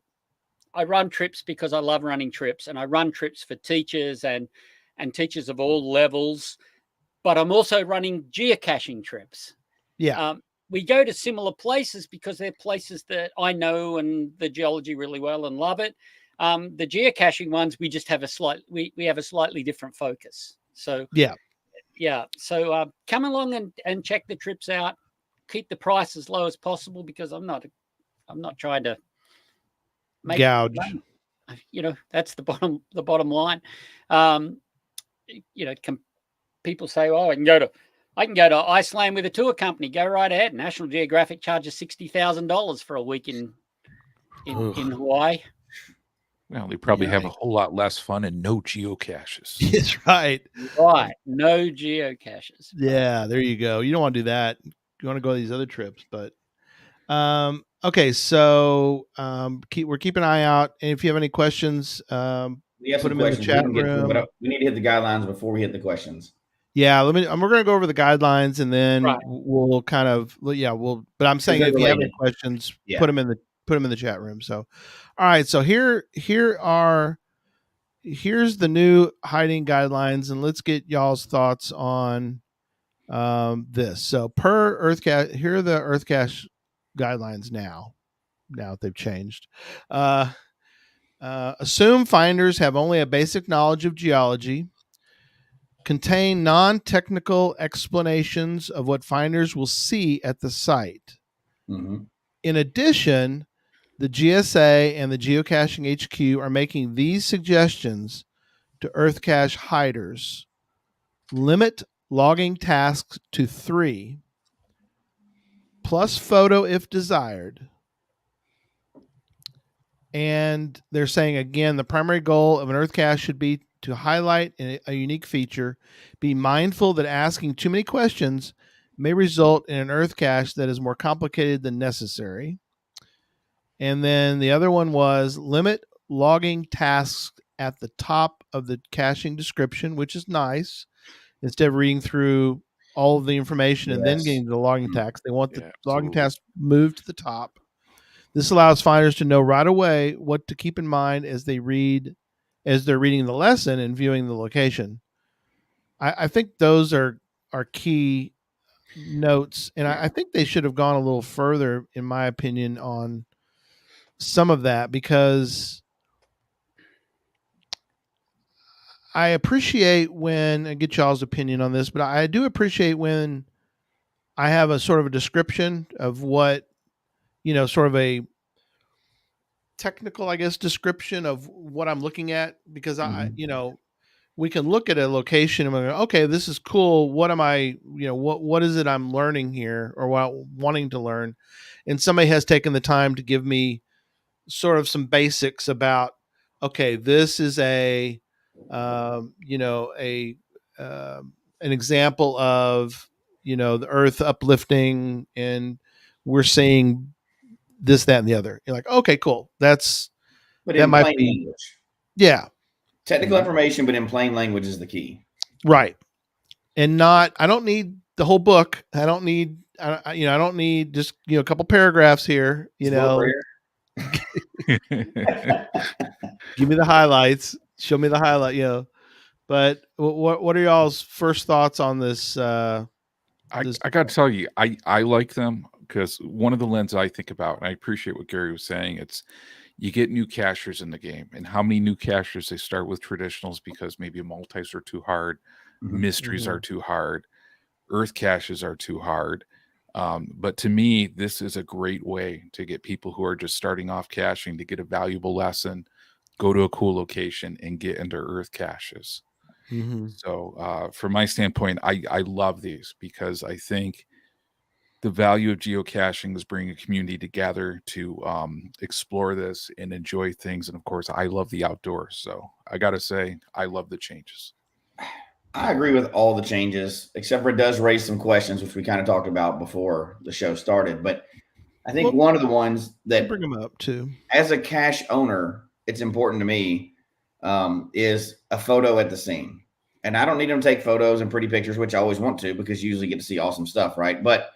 I run trips because I love running trips, and I run trips for teachers and teachers of all levels. But I'm also running geocaching trips. Yeah. We go to similar places because they're places that I know and the geology really well and love it. The geocaching ones, we just have we have a slightly different focus. So Yeah. yeah. So come along and check the trips out. Keep the price as low as possible because I'm not trying to make Gouge. money. You know, that's the bottom line. You know, people say, "Oh, I can go to Iceland with a tour company." Go right ahead. National Geographic charges $60,000 for a week in Hawaii. Well, they probably have a whole lot less fun and no geocaches. That's right. Right. No geocaches. Yeah, there you go. You don't want to do that. You want to go to these other trips, but okay, so we're keeping an eye out, and if you have any questions, We have put some them in the questions chat we can get to, room. but we need to hit the guidelines before we hit the questions. Yeah, we're going to go over the guidelines, and then Right. we'll kind of but I'm saying if you have any questions, put them in the chat room. So, all right, so here's the new hiding guidelines, and let's get y'all's thoughts on this. So per Earthcache, here are the Earthcache guidelines now that they've changed. Assume finders have only a basic knowledge of geology. Contain non-technical explanations of what finders will see at the site. Mm-hmm. In addition, the GSA and the Geocaching HQ are making these suggestions to Earthcache hiders. Limit logging tasks to 3, plus photo if desired. And they're saying, again, the primary goal of an Earthcache should be to highlight a unique feature. Be mindful that asking too many questions may result in an Earthcache that is more complicated than necessary. And then the other one was limit logging tasks at the top of the caching description, which is nice. Instead of reading through all of the information and then getting to the logging task, they want the logging task moved to the top. This allows finders to know right away what to keep in mind as they're reading the lesson and viewing the location. I think those are key notes, and I think they should have gone a little further, in my opinion, on some of that, because I appreciate when I get y'all's opinion on this, but I do appreciate when I have a sort of a description of what, sort of a technical, I guess, description of what I'm looking at, because we can look at a location and we go, okay, this is cool. What am I, what is it I'm learning here, or wanting to learn? And somebody has taken the time to give me sort of some basics about, okay, this is an example of, the earth uplifting, and we're seeing this, that, and the other. You're like, okay, cool. But in plain language. Yeah. Technical information, but in plain language is the key. Right. And I don't need the whole book. I don't need just, a couple paragraphs here, Give me the highlights. Show me the highlight, But what are y'all's first thoughts on this? I got to tell you, I like them because one of the lenses I think about, and I appreciate what Gary was saying, it's you get new cachers in the game, and how many new cachers they start with traditionals because maybe multis are too hard, mysteries are too hard, earth caches are too hard. But to me, this is a great way to get people who are just starting off caching to get a valuable lesson, go to a cool location, and get into earth caches. So from my standpoint, I love these because I think the value of geocaching is bringing a community together to explore this and enjoy things. And of course, I love the outdoors. So I got to say, I love the changes. I agree with all the changes, except for it does raise some questions, which we kind of talked about before the show started. But I think one of the ones that bring them up too, as a cache owner, it's important to me, is a photo at the scene. And I don't need them to take photos and pretty pictures, which I always want to, because you usually get to see awesome stuff, right? But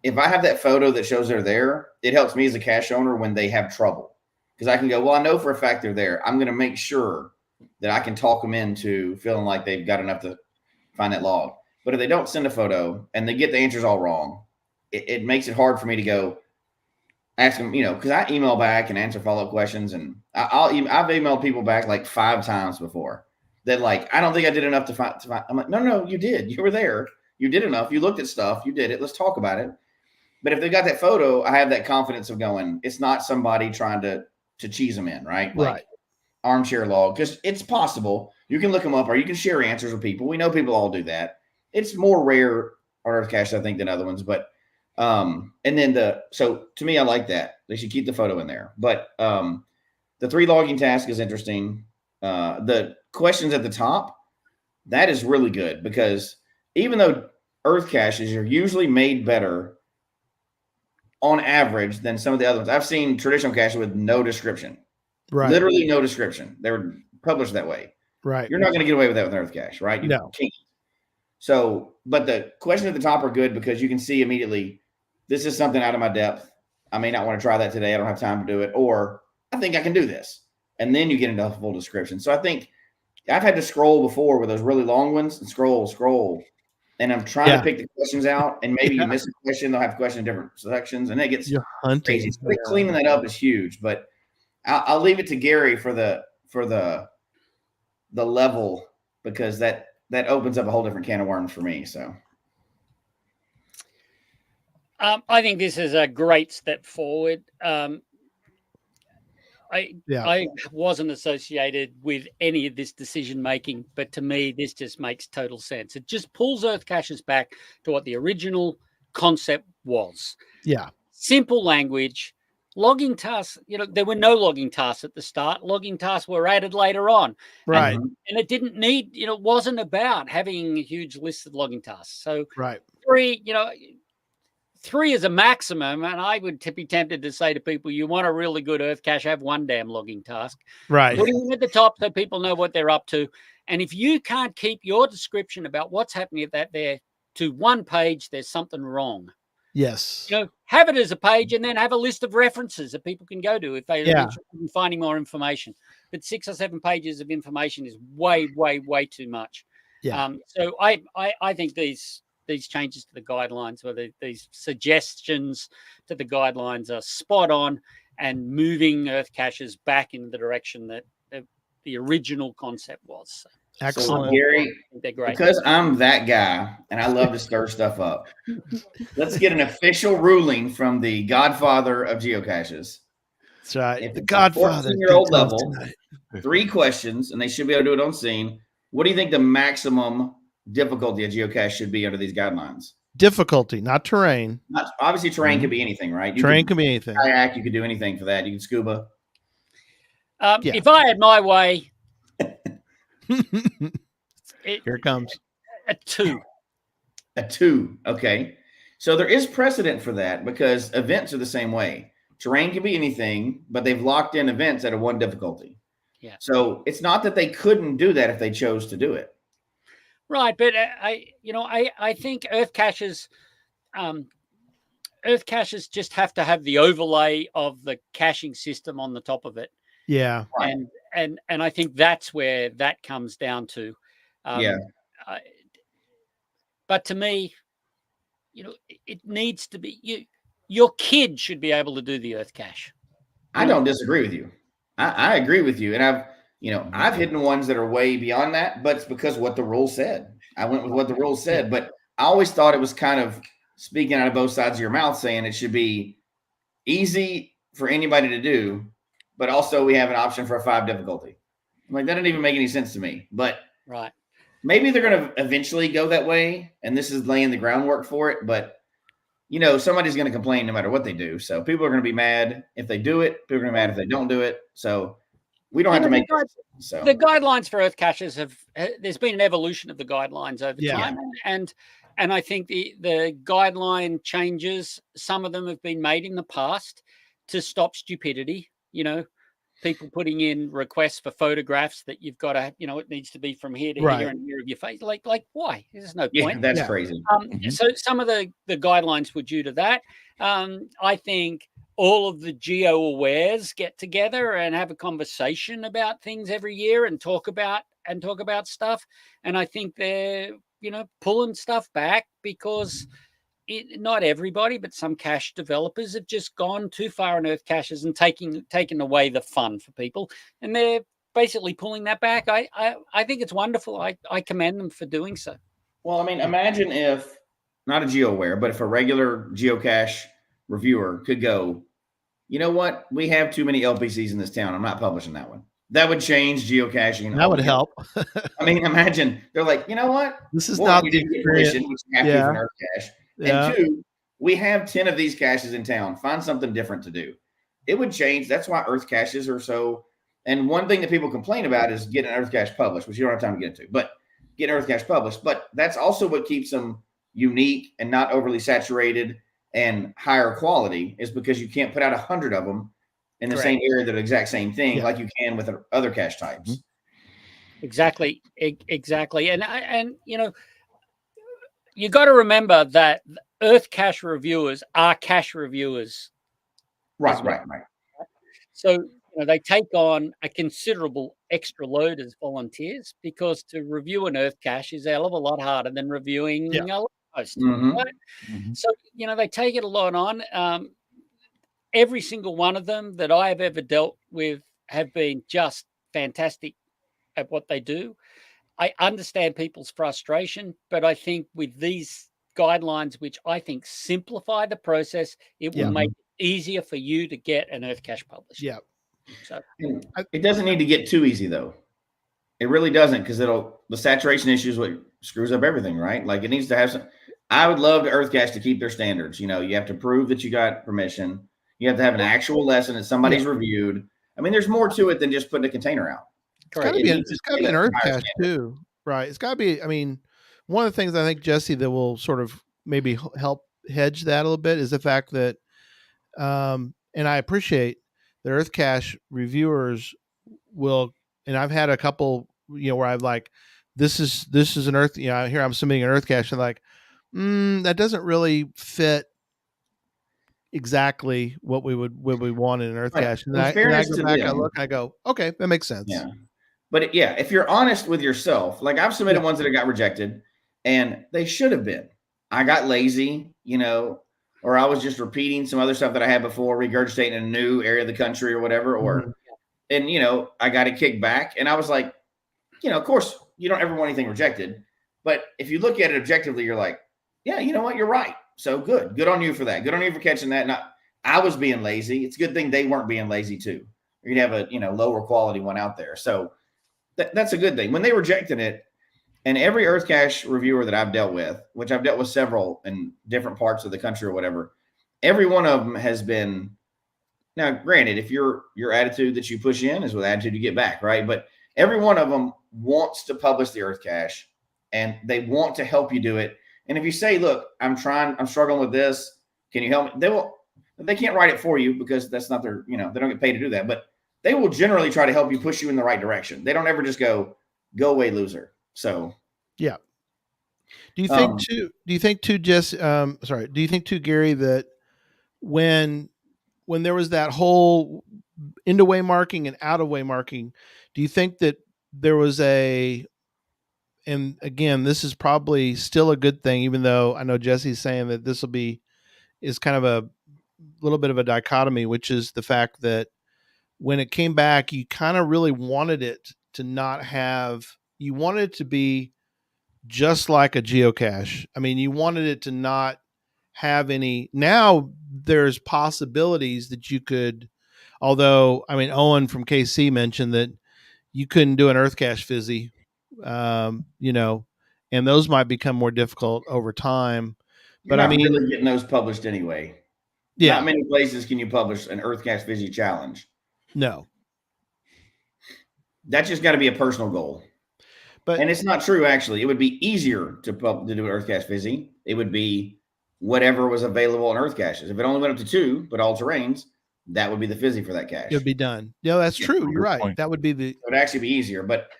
if I have that photo that shows they're there, it helps me as a cache owner when they have trouble. because I can go, well, I know for a fact they're there. I'm going to make sure that I can talk them into feeling like they've got enough to find that log. But if they don't send a photo and they get the answers all wrong, it makes it hard for me to go ask them, because I email back and answer follow-up questions, and I've emailed people back like 5 times before that, like, I don't think I did enough to find. I'm like, no, you did. You were there. You did enough. You looked at stuff. You did it. Let's talk about it. But if they got that photo, I have that confidence of going, it's not somebody trying to cheese them in, right? Like, Right. armchair log, because it's possible. You can look them up or you can share answers with people. We know people all do that. It's more rare on Earthcache, I think, than other ones. But and then so to me, I like that. They should keep the photo in there. But the 3 logging task is interesting. The questions at the top, that is really good, because even though Earthcaches are usually made better on average than some of the other ones. I've seen traditional caches with no description. Right. Literally no description. They were published that way. Right. You're not going to get away with that with an Earthcache, right? You No. can't. So, but the questions at the top are good because you can see immediately, this is something out of my depth. I may not want to try that today. I don't have time to do it. Or I think I can do this. And then you get into a full description. So I think I've had to scroll before with those really long ones and scroll. And I'm trying to pick the questions out. And maybe you miss a question. They'll have questions in different sections. And it gets You're hunting. crazy. So cleaning that up is huge. But I'll leave it to Gary for the level, because that opens up a whole different can of worms for me. So I think this is a great step forward. I wasn't associated with any of this decision making, but to me, this just makes total sense. It just pulls Earthcaches back to what the original concept was. Yeah. Simple language. Logging tasks, there were no logging tasks at the start. Logging tasks were added later on. Right. And it didn't need, it wasn't about having a huge list of logging tasks. So Right. 3 is a maximum, and I would be tempted to say to people, you want a really good Earthcache, have 1 damn logging task. Right. Put it at the top so people know what they're up to. And if you can't keep your description about what's happening at that there to 1 page, there's something wrong. Yes. Have it as a page and then have a list of references that people can go to if they're interested in finding more information. But 6 or 7 pages of information is way, way, way too much. Yeah. So I think these changes to the guidelines, or these suggestions to the guidelines, are spot on and moving Earthcaches back in the direction that the original concept was. Excellent. So, Gary, they're great. Because I'm that guy and I love to stir stuff up, let's get an official ruling from the godfather of geocaches. That's right. If The it's Godfather. 14-year-old level, 3 questions, and they should be able to do it on scene. What do you think the maximum difficulty of geocache should be under these guidelines? Difficulty, not terrain. Obviously, terrain could be anything, right? Terrain can be anything. Kayak, you could do anything for that. You can scuba. If I had my way, Here it comes. A 2. A 2. Okay. So there is precedent for that, because events are the same way. Terrain can be anything, but they've locked in events at a 1 difficulty. Yeah. So it's not that they couldn't do that if they chose to do it. Right. But I think Earthcaches just have to have the overlay of the caching system on the top of it. Yeah. Right. And I think that's where that comes down to. But to me, it needs to be your kid should be able to do the Earthcache. I don't disagree with you. I agree with you. And I've hidden ones that are way beyond that, but it's because what the rule said. I went with what the rule said, but I always thought it was kind of speaking out of both sides of your mouth, saying it should be easy for anybody to do, but also we have an option for a 5 difficulty. I'm like, that didn't even make any sense to me, but right. Maybe they're going to eventually go that way, and this is laying the groundwork for it. But, somebody's going to complain no matter what they do. So people are going to be mad if they do it. People are going to be mad if they don't do it. So we don't have to make so the guidelines for Earthcaches there's been an evolution of the guidelines over time. And I think the guideline changes, some of them have been made in the past to stop stupidity, people putting in requests for photographs that you've got to, it needs to be from here to here and here of your face. Like why? There's no point. That's crazy. So some of the guidelines were due to that. I think all of the Geoawares get together and have a conversation about things every year and talk about stuff. And I think they're, pulling stuff back because not everybody, but some cache developers have just gone too far in Earthcaches and taken away the fun for people. And they're basically pulling that back. I think it's wonderful. I commend them for doing so. Well, I mean, imagine if, not a Geoaware, but if a regular geocache reviewer could go, you know what? We have too many LPCs in this town. I'm not publishing that one. That would change geocaching. That would help. I mean, imagine they're like, you know what? This is One, not we the didn't get permission, which you have to for an Earthcache. Yeah. And two, we have 10 of these caches in town. Find something different to do. It would change. That's why Earthcaches are so. And one thing that people complain about is getting an Earthcache published, which you don't have time to get into, but getting Earthcache published. But that's also what keeps them unique and not overly saturated and higher quality, is because you can't put out 100 of them in the same area that are the exact same thing like you can with other cache types. Exactly. And you got to remember that Earthcache reviewers are cache reviewers. Right. So they take on a considerable extra load as volunteers, because to review an Earthcache is a hell of a lot harder than reviewing a log post. Right? So they take it a lot on. Every single one of them that I have ever dealt with have been just fantastic at what they do. I understand people's frustration, but I think with these guidelines, which I think simplify the process, it will make it easier for you to get an Earthcache published. Yeah. So it doesn't need to get too easy though. It really doesn't, because the saturation issue is what screws up everything, right? Like, it needs to have some. I would love to Earthcache to keep their standards. You have to prove that you got permission. You have to have an actual lesson that somebody's reviewed. I mean, there's more to it than just putting a container out. Correct. It's got to be an Earthcache too, right? It's got to be. I mean, one of the things I think, Jesse, that will sort of maybe help hedge that a little bit is the fact that, and I appreciate the Earthcache reviewers will, and I've had a couple, where I've like, this is an Earth, here I'm submitting an Earthcache, and like, that doesn't really fit exactly what we want in an Earthcache. And I go back, I look, I go, okay, that makes sense. Yeah. But if you're honest with yourself, like I've submitted ones that got rejected, and they should have been. I got lazy, or I was just repeating some other stuff that I had before, regurgitating in a new area of the country or whatever, and I got it kicked back, and I was like, of course you don't ever want anything rejected, but if you look at it objectively, you're like, yeah, you know what, you're right. So good on you for that. Good on you for catching that. I was being lazy. It's a good thing they weren't being lazy too. You'd have a lower quality one out there. So that's a good thing. When they rejected it, and every Earthcache reviewer that I've dealt with, which I've dealt with several in different parts of the country or whatever, every one of them has been. Now, granted, if your attitude that you push in is with attitude you get back, right? But every one of them wants to publish the Earthcache, and they want to help you do it. And if you say, look, I'm struggling with this, can you help me? They can't write it for you, because that's not their, they don't get paid to do that, but they will generally try to help you, push you in the right direction. They don't ever just go away, loser. So, yeah. Do you think too, Jess, do you think too, Gary, that when there was that whole into way marking and out of way marking, do you think that there was and again, this is probably still a good thing, even though I know Jesse's saying that this is kind of a little bit of a dichotomy, which is the fact that when it came back, you kind of really wanted it to not have, you wanted it to be just like a geocache. I mean, you wanted it to not have any. Now there's possibilities that you could, although, I mean, Owen from KC mentioned that you couldn't do an Earthcache fizzy, and those might become more difficult over time. But I mean, really getting those published anyway. Yeah. Not many places can you publish an Earthcache fizzy challenge. No. That's just got to be a personal goal. And it's not true, actually. It would be easier to do an Earthcache fizzy. It would be whatever was available on Earthcaches. If it only went up to 2, but all terrains, that would be the fizzy for that cache. It would be done. Yeah, that's true. You're right. That would be it would actually be easier. But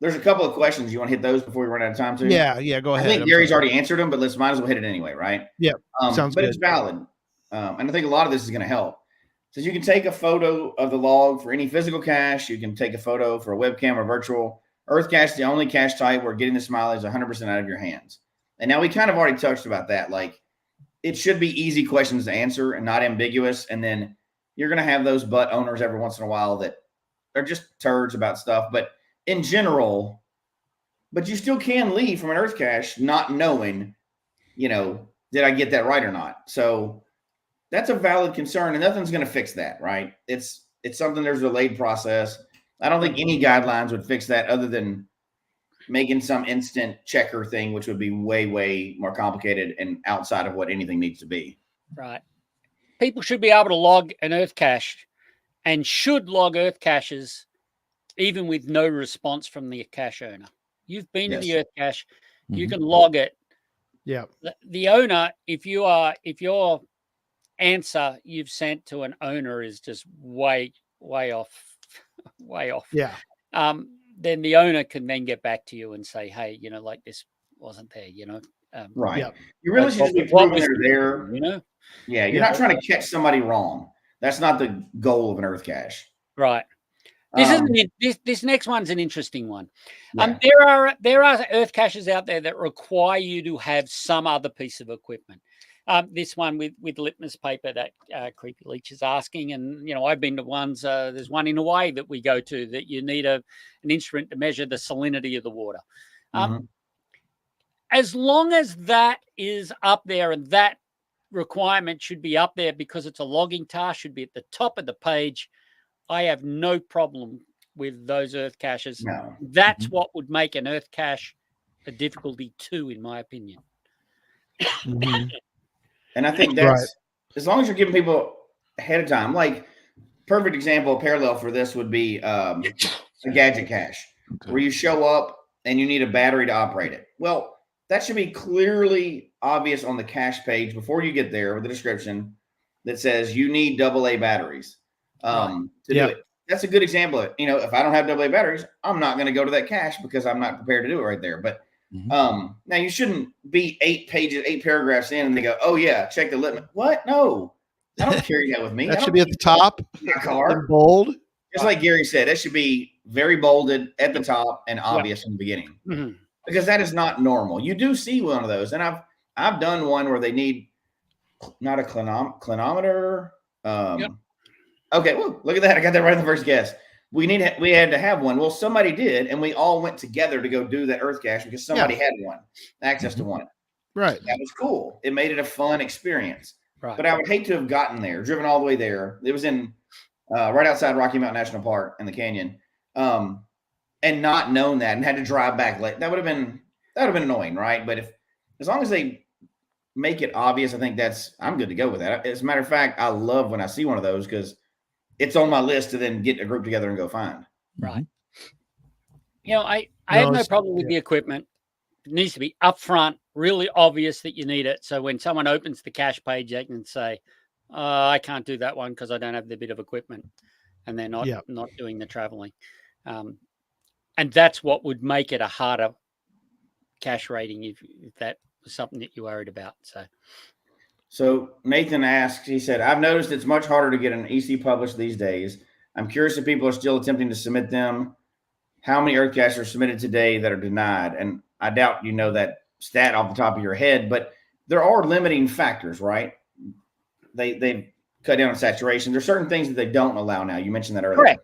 there's a couple of questions. You want to hit those before we run out of time, too? Yeah, go ahead. I think Gary's already answered them, but might as well hit it anyway, right? Yeah, sounds good. But it's valid. and I think a lot of this is going to help. So you can take a photo of the log for any physical cache. You can take a photo for a webcam or virtual. Earthcache is the only cache type where getting the smiley is 100% out of your hands. And now we kind of already touched about that. Like, it should be easy questions to answer and not ambiguous. And then you're going to have those butt owners every once in a while that are just turds about stuff. But in general, but you still can leave from an Earthcache not knowing, did I get that right or not? So that's a valid concern, and nothing's going to fix that, right? It's something, there's a delayed process. I don't think any guidelines would fix that other than making some instant checker thing, which would be way, way more complicated and outside of what anything needs to be. Right. People should be able to log an Earthcache and should log Earthcaches even with no response from the cache owner. You've been to the Earthcache, you can log it. Yeah. The owner, if your answer you've sent to an owner is just way off, Yeah. then the owner can then get back to you and say, hey, like this wasn't there, right. Yeah. You really should just be proving they're there. Yeah, you're not trying to catch somebody wrong. That's not the goal of an Earthcache. Right. This next one's an interesting one. Yeah. There are Earthcaches out there that require you to have some other piece of equipment. This one with litmus paper that Creepy Leech is asking, and I've been to ones. There's one in Hawaii that we go to that you need an instrument to measure the salinity of the water. As long as that is up there, and that requirement should be up there because it's a logging task, should be at the top of the page, I have no problem with those Earthcaches. No. That's what would make an Earthcache a difficulty 2, in my opinion. And I think that's as long as you're giving people ahead of time. Like, perfect example, parallel for this would be a gadget cache, where you show up and you need a battery to operate it. Well, that should be clearly obvious on the cache page before you get there with the description that says you need AA batteries to do it. That's a good example of, if I don't have AA batteries, I'm not going to go to that cache because I'm not prepared to do it right there. But now you shouldn't be 8 paragraphs in and they go, oh yeah, check the litmus. What? No, I don't carry that with me. That should be at the top. My car. Bold. Just like Gary said, that should be very bolded at the top and obvious from the beginning. Because that is not normal. You do see one of those, and I've done one where they need not a clinometer. Okay, well, look at that. I got that right in the first guess. We had to have one. Well, somebody did, and we all went together to go do that Earthcache because somebody had one, access to one. Right. That was cool. It made it a fun experience. Right. But I would hate to have gotten there, driven all the way there. It was in right outside Rocky Mountain National Park in the canyon, and not known that and had to drive back late. That would have been annoying, right? But as long as they make it obvious, I think I'm good to go with that. As a matter of fact, I love when I see one of those because it's on my list to then get a group together and go find. Right. I have no problem with the equipment. It needs to be upfront, really obvious that you need it. So when someone opens the cache page, they can say, I can't do that one because I don't have the bit of equipment, and they're not doing the traveling. And that's what would make it a harder cache rating if that was something that you worried about. So Nathan asks, he said, I've noticed it's much harder to get an EC published these days. I'm curious if people are still attempting to submit them. How many Earthcaches are submitted today that are denied? And I doubt you know that stat off the top of your head, but there are limiting factors, right? They've cut down on saturation. There's certain things that they don't allow now. You mentioned that earlier. Correct.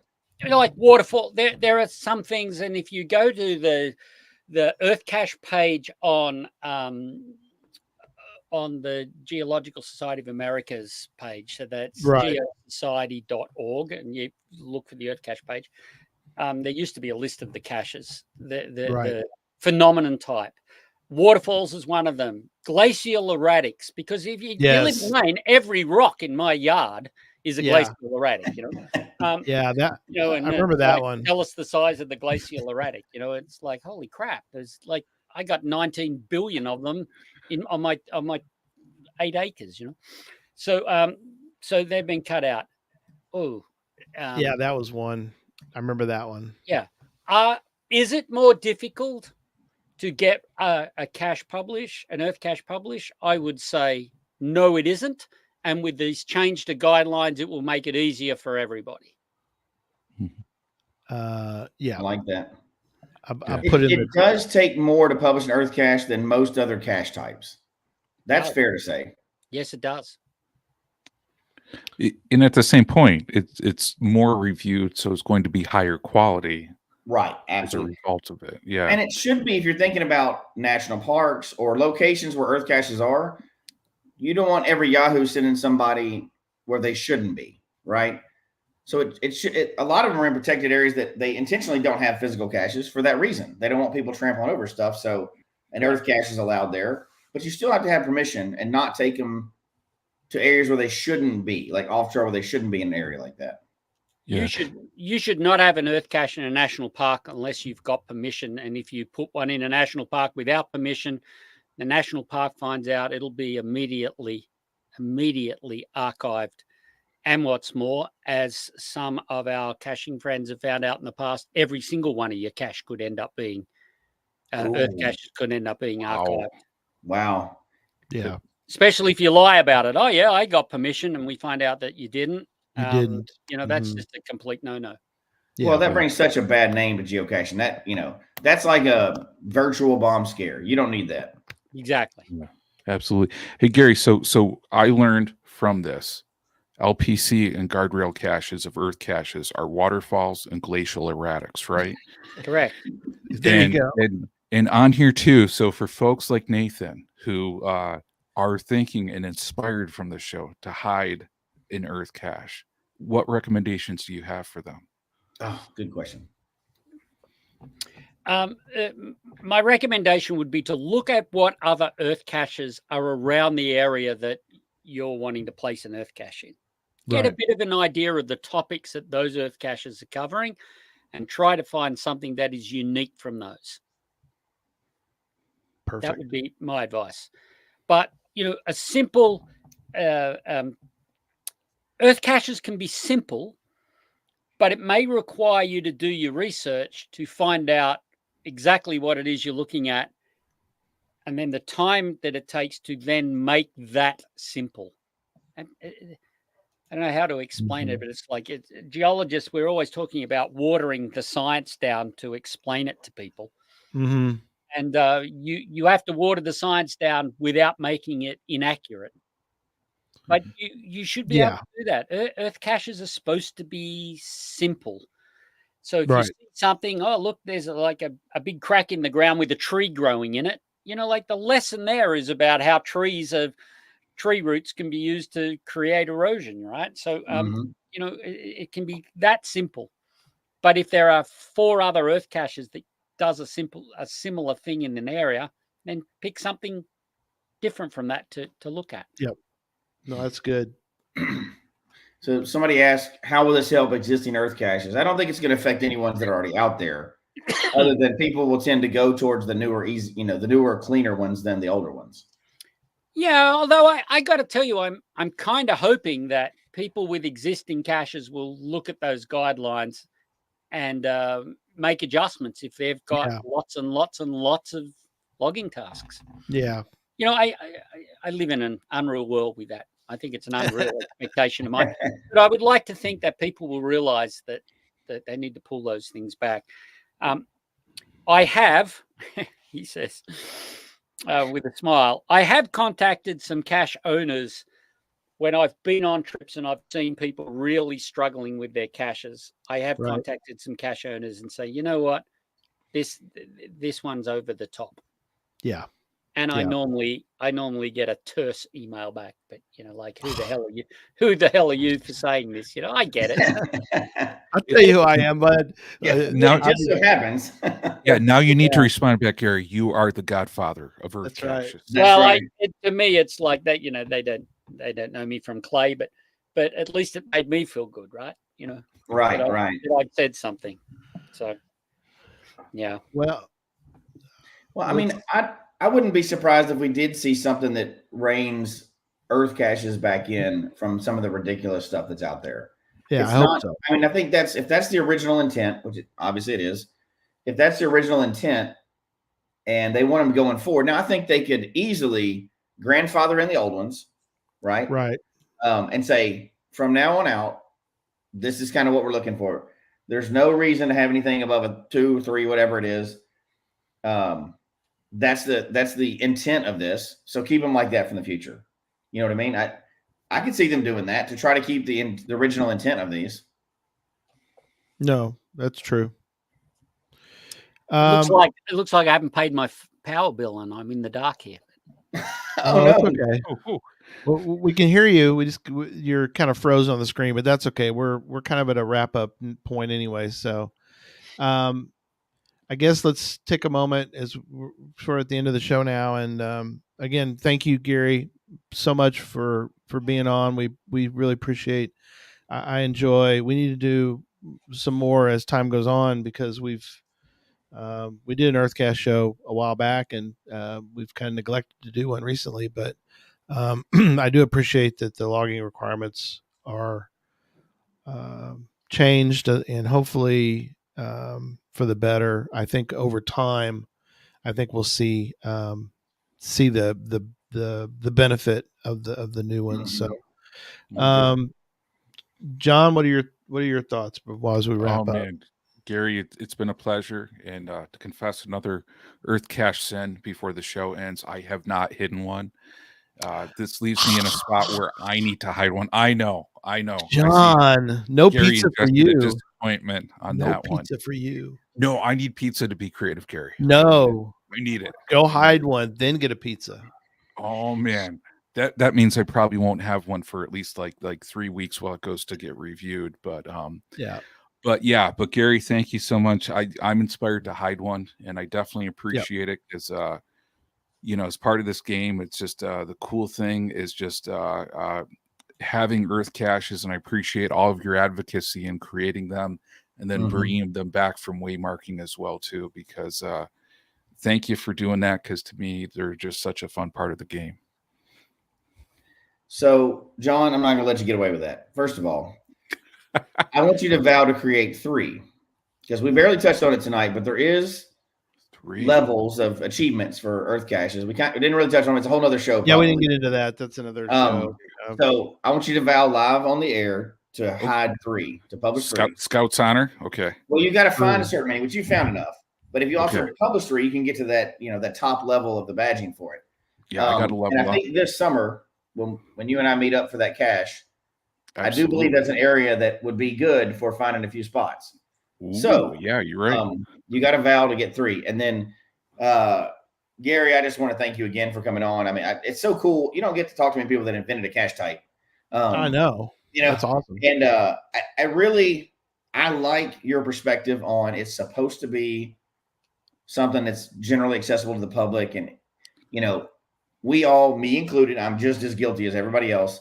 Like waterfall, there are some things, and if you go to the Earthcache page on the Geological Society of America's page, so that's geosociety.org, and you look for the Earthcache page. There used to be a list of the caches, the phenomenon type. Waterfalls is one of them. Glacial erratics, because if you live in Maine, every rock in my yard is a glacial erratic. I and remember that one. Tell us the size of the glacial erratic. It's like, holy crap! There's like, I got 19 billion of them on my 8 acres. So they've been cut out. That was one. I remember that one. Yeah. Is it more difficult to get a cache publish, an Earthcache publish? I would say no, it isn't. And with these change to guidelines, it will make it easier for everybody. Yeah, I like that. I put in It does take more to publish an Earth cache than most other cache types. That's fair to say. Yes, it does. And at the same point, it's more reviewed, so it's going to be higher quality. Right, as a absolutely. result of it. Yeah. And it should be if you're thinking about national parks or locations where Earth caches are, you don't want every Yahoo sending somebody where they shouldn't be, right? So a lot of them are in protected areas that they intentionally don't have physical caches for that reason. They don't want people trampling over stuff. So an Earth cache is allowed there, but you still have to have permission and not take them to areas where they shouldn't be, like offshore where they shouldn't be in an area like that. Yeah. You should not have an Earth cache in a national park unless you've got permission. And if you put one in a national park without permission, the national park finds out, it'll be immediately archived. And what's more, as some of our caching friends have found out in the past, every single one of your cache could end up being Earth caches could end up being archived. Wow. Yeah. Especially if you lie about it. Oh yeah, I got permission, and we find out that you didn't. You didn't. That's just a complete no-no. Yeah, well, that brings such a bad name to geocaching. That that's like a virtual bomb scare. You don't need that. Exactly. Yeah, absolutely. Hey Gary, so I learned from this. LPC and guardrail caches of Earth caches are waterfalls and glacial erratics, right? Correct. There you go. And on here too. So for folks like Nathan who are thinking and inspired from the show to hide in Earth cache, what recommendations do you have for them? Oh, good question. My recommendation would be to look at what other Earth caches are around the area that you're wanting to place an Earth cache in. Get a bit of an idea of the topics that those Earth caches are covering and try to find something that is unique from those. Perfect. That would be my advice. But, a simple Earth caches can be simple, but it may require you to do your research to find out exactly what it is you're looking at, and then the time that it takes to then make that simple. And I don't know how to explain it, but it's like geologists, we're always talking about watering the science down to explain it to people. Mm-hmm. And you have to water the science down without making it inaccurate. But you should be able to do that. Earth caches are supposed to be simple. So if you see something, oh, look, there's like a big crack in the ground with a tree growing in it, like the lesson there is about how tree roots can be used to create erosion, right? So, it can be that simple. But if there are 4 other Earth caches that does a similar thing in an area, then pick something different from that to look at. Yep. No, that's good. So somebody asked, how will this help existing Earth caches? I don't think it's going to affect any ones that are already out there, other than people will tend to go towards the newer, the newer, cleaner ones than the older ones. Yeah, although I got to tell you, I'm kind of hoping that people with existing caches will look at those guidelines and make adjustments if they've got lots and lots and lots of logging tasks. Yeah. I live in an unreal world with that. I think it's an unreal expectation of mine. But I would like to think that people will realize that they need to pull those things back. I have, he says, with a smile, I have contacted some cache owners when I've been on trips and I've seen people really struggling with their caches. I have contacted some cache owners and say, you know what, this one's over the top. Yeah. And I normally get a terse email back, but like, who the hell are you? Who the hell are you for saying this? I get it. I'll tell you who I am, bud. Now it just so happens. Now you need to respond back, Gary. You are the godfather of Earth caches. Well, to me, it's like that. They don't know me from clay, but at least it made me feel good, right? Right. I said something. So, yeah. Well, I mean, I wouldn't be surprised if we did see something that reins Earth caches back in from some of the ridiculous stuff that's out there. Yeah, I hope so. I mean, I think if that's the original intent, which obviously it is, if that's the original intent and they want them going forward, now I think they could easily grandfather in the old ones, right? Right. and say from now on out, this is kind of what we're looking for. There's no reason to have anything above a 2, 3, whatever it is. That's the intent of this. So keep them like that from the future. You know what I mean? I could see them doing that to try to keep the original intent of these. No, that's true. It looks like I haven't paid my power bill and I'm in the dark here. Oh, no. that's okay. Well, we can hear you. You're kind of frozen on the screen, but that's okay. We're kind of at a wrap up point anyway. So, I guess let's take a moment as we're at the end of the show now. And again, thank you, Gary, so much for being on. We really appreciate. I enjoy. We need to do some more as time goes on because we did an Earthcast show a while back, and we've kind of neglected to do one recently. But I do appreciate that the logging requirements are changed, and hopefully for the better. I think over time, I think we'll see the benefit of the new ones. So, John, what are your thoughts as we wrap up? Man, Gary, it's been a pleasure, and to confess another Earthcache sin before the show ends, I have not hidden one. This leaves me in a spot where I need to hide one. I know. John, no Gary pizza for you. Disappointment on that one. No pizza for you. No, I need pizza to be creative, Gary. No, I need it. Go hide one, then get a pizza. Oh man, that means I probably won't have one for at least like 3 weeks while it goes to get reviewed. But But Gary, thank you so much. I'm inspired to hide one, and I definitely appreciate it because as part of this game, it's just the cool thing is just having Earthcaches, and I appreciate all of your advocacy in creating them and then bringing them back from waymarking as well too, because thank you for doing that, because to me they're just such a fun part of the game. So, John, I'm not going to let you get away with that. First of all, I want you to vow to create 3, because we barely touched on it tonight, but there is 3 levels of achievements for Earthcaches. We didn't really touch on it. It's a whole other show. Yeah, probably. We didn't get into that. That's another show. So I want you to vow live on the air to hide 3, to publish 3. Scout's honor. Okay. Well, you got to find a certain many, which you found enough. But if you also publish 3, you can get to that, that top level of the badging for it. Yeah, I got to level up. And I think this summer, when you and I meet up for that cache, I do believe that's an area that would be good for finding a few spots. Ooh, so yeah, you're right. You got to vow to get 3. And then Gary, I just want to thank you again for coming on. I mean, it's so cool. You don't get to talk to many people that invented a cache type. I know. That's awesome. And I like your perspective on it's supposed to be something that's generally accessible to the public. And, we all, me included, I'm just as guilty as everybody else.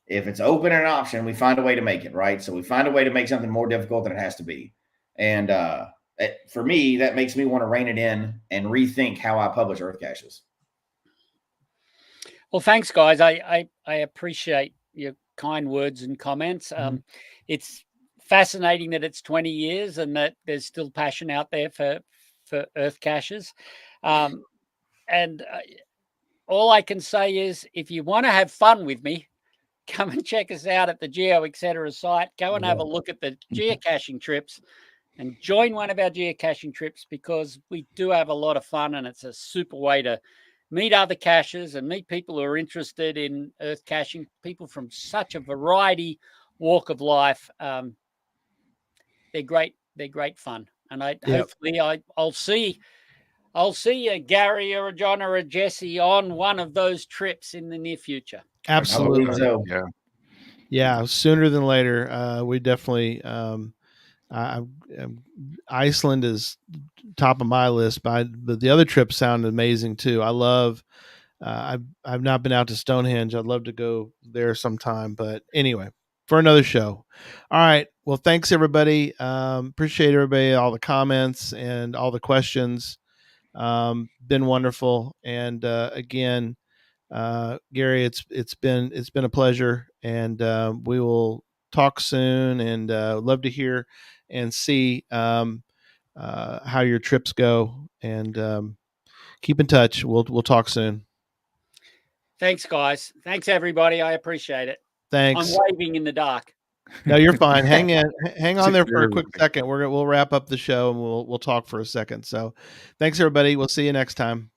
If it's open and an option, we find a way to make it, right? So we find a way to make something more difficult than it has to be. And for me, that makes me want to rein it in and rethink how I publish Earthcaches. Well, thanks, guys. I appreciate your kind words and comments. It's fascinating that it's 20 years and that there's still passion out there for Earthcaches. And all I can say is, if you want to have fun with me, come and check us out at the Geo Etc. site. Go and have a look at the geocaching trips and join one of our geocaching trips, because we do have a lot of fun, and it's a super way to meet other caches and meet people who are interested in Earthcaching, people from such a variety walk of life. They're great. They're great fun. And hopefully I'll see a Gary or a John or a Jesse on one of those trips in the near future. Absolutely. So. Yeah. Sooner than later. We definitely, Iceland is top of my list, but the other trips sound amazing too. I love, I've not been out to Stonehenge. I'd love to go there sometime, but anyway, for another show. All right. Well, thanks everybody. Appreciate everybody, all the comments and all the questions. Been wonderful. And, again, Gary, it's been a pleasure, and, we will talk soon, and, love to hear and see, how your trips go, and, keep in touch. We'll talk soon. Thanks, guys. Thanks everybody. I appreciate it. Thanks. I'm waving in the dark. No, you're fine. Hang on there for a Sure. quick second. We'll wrap up the show and we'll talk for a second. So, thanks everybody. We'll see you next time.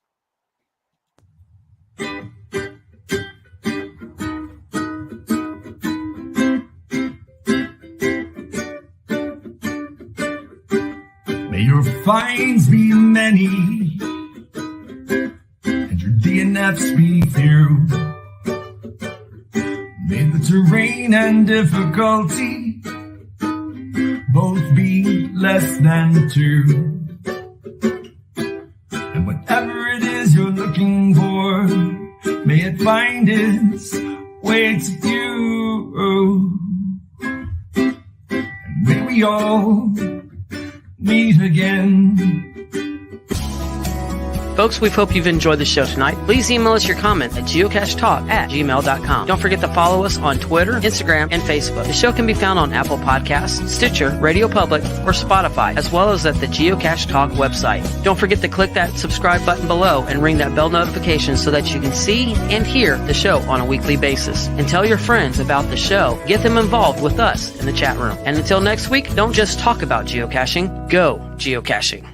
May your finds be many and your DNFs be few. May the terrain and difficulty both be less than 2. And whatever it is you're looking for, may it find its way to you. And may we all meet again. Folks, we hope you've enjoyed the show tonight. Please email us your comment at geocachetalk@gmail.com. Don't forget to follow us on Twitter, Instagram, and Facebook. The show can be found on Apple Podcasts, Stitcher, Radio Public, or Spotify, as well as at the Geocache Talk website. Don't forget to click that subscribe button below and ring that bell notification so that you can see and hear the show on a weekly basis. And tell your friends about the show. Get them involved with us in the chat room. And until next week, don't just talk about geocaching, go geocaching.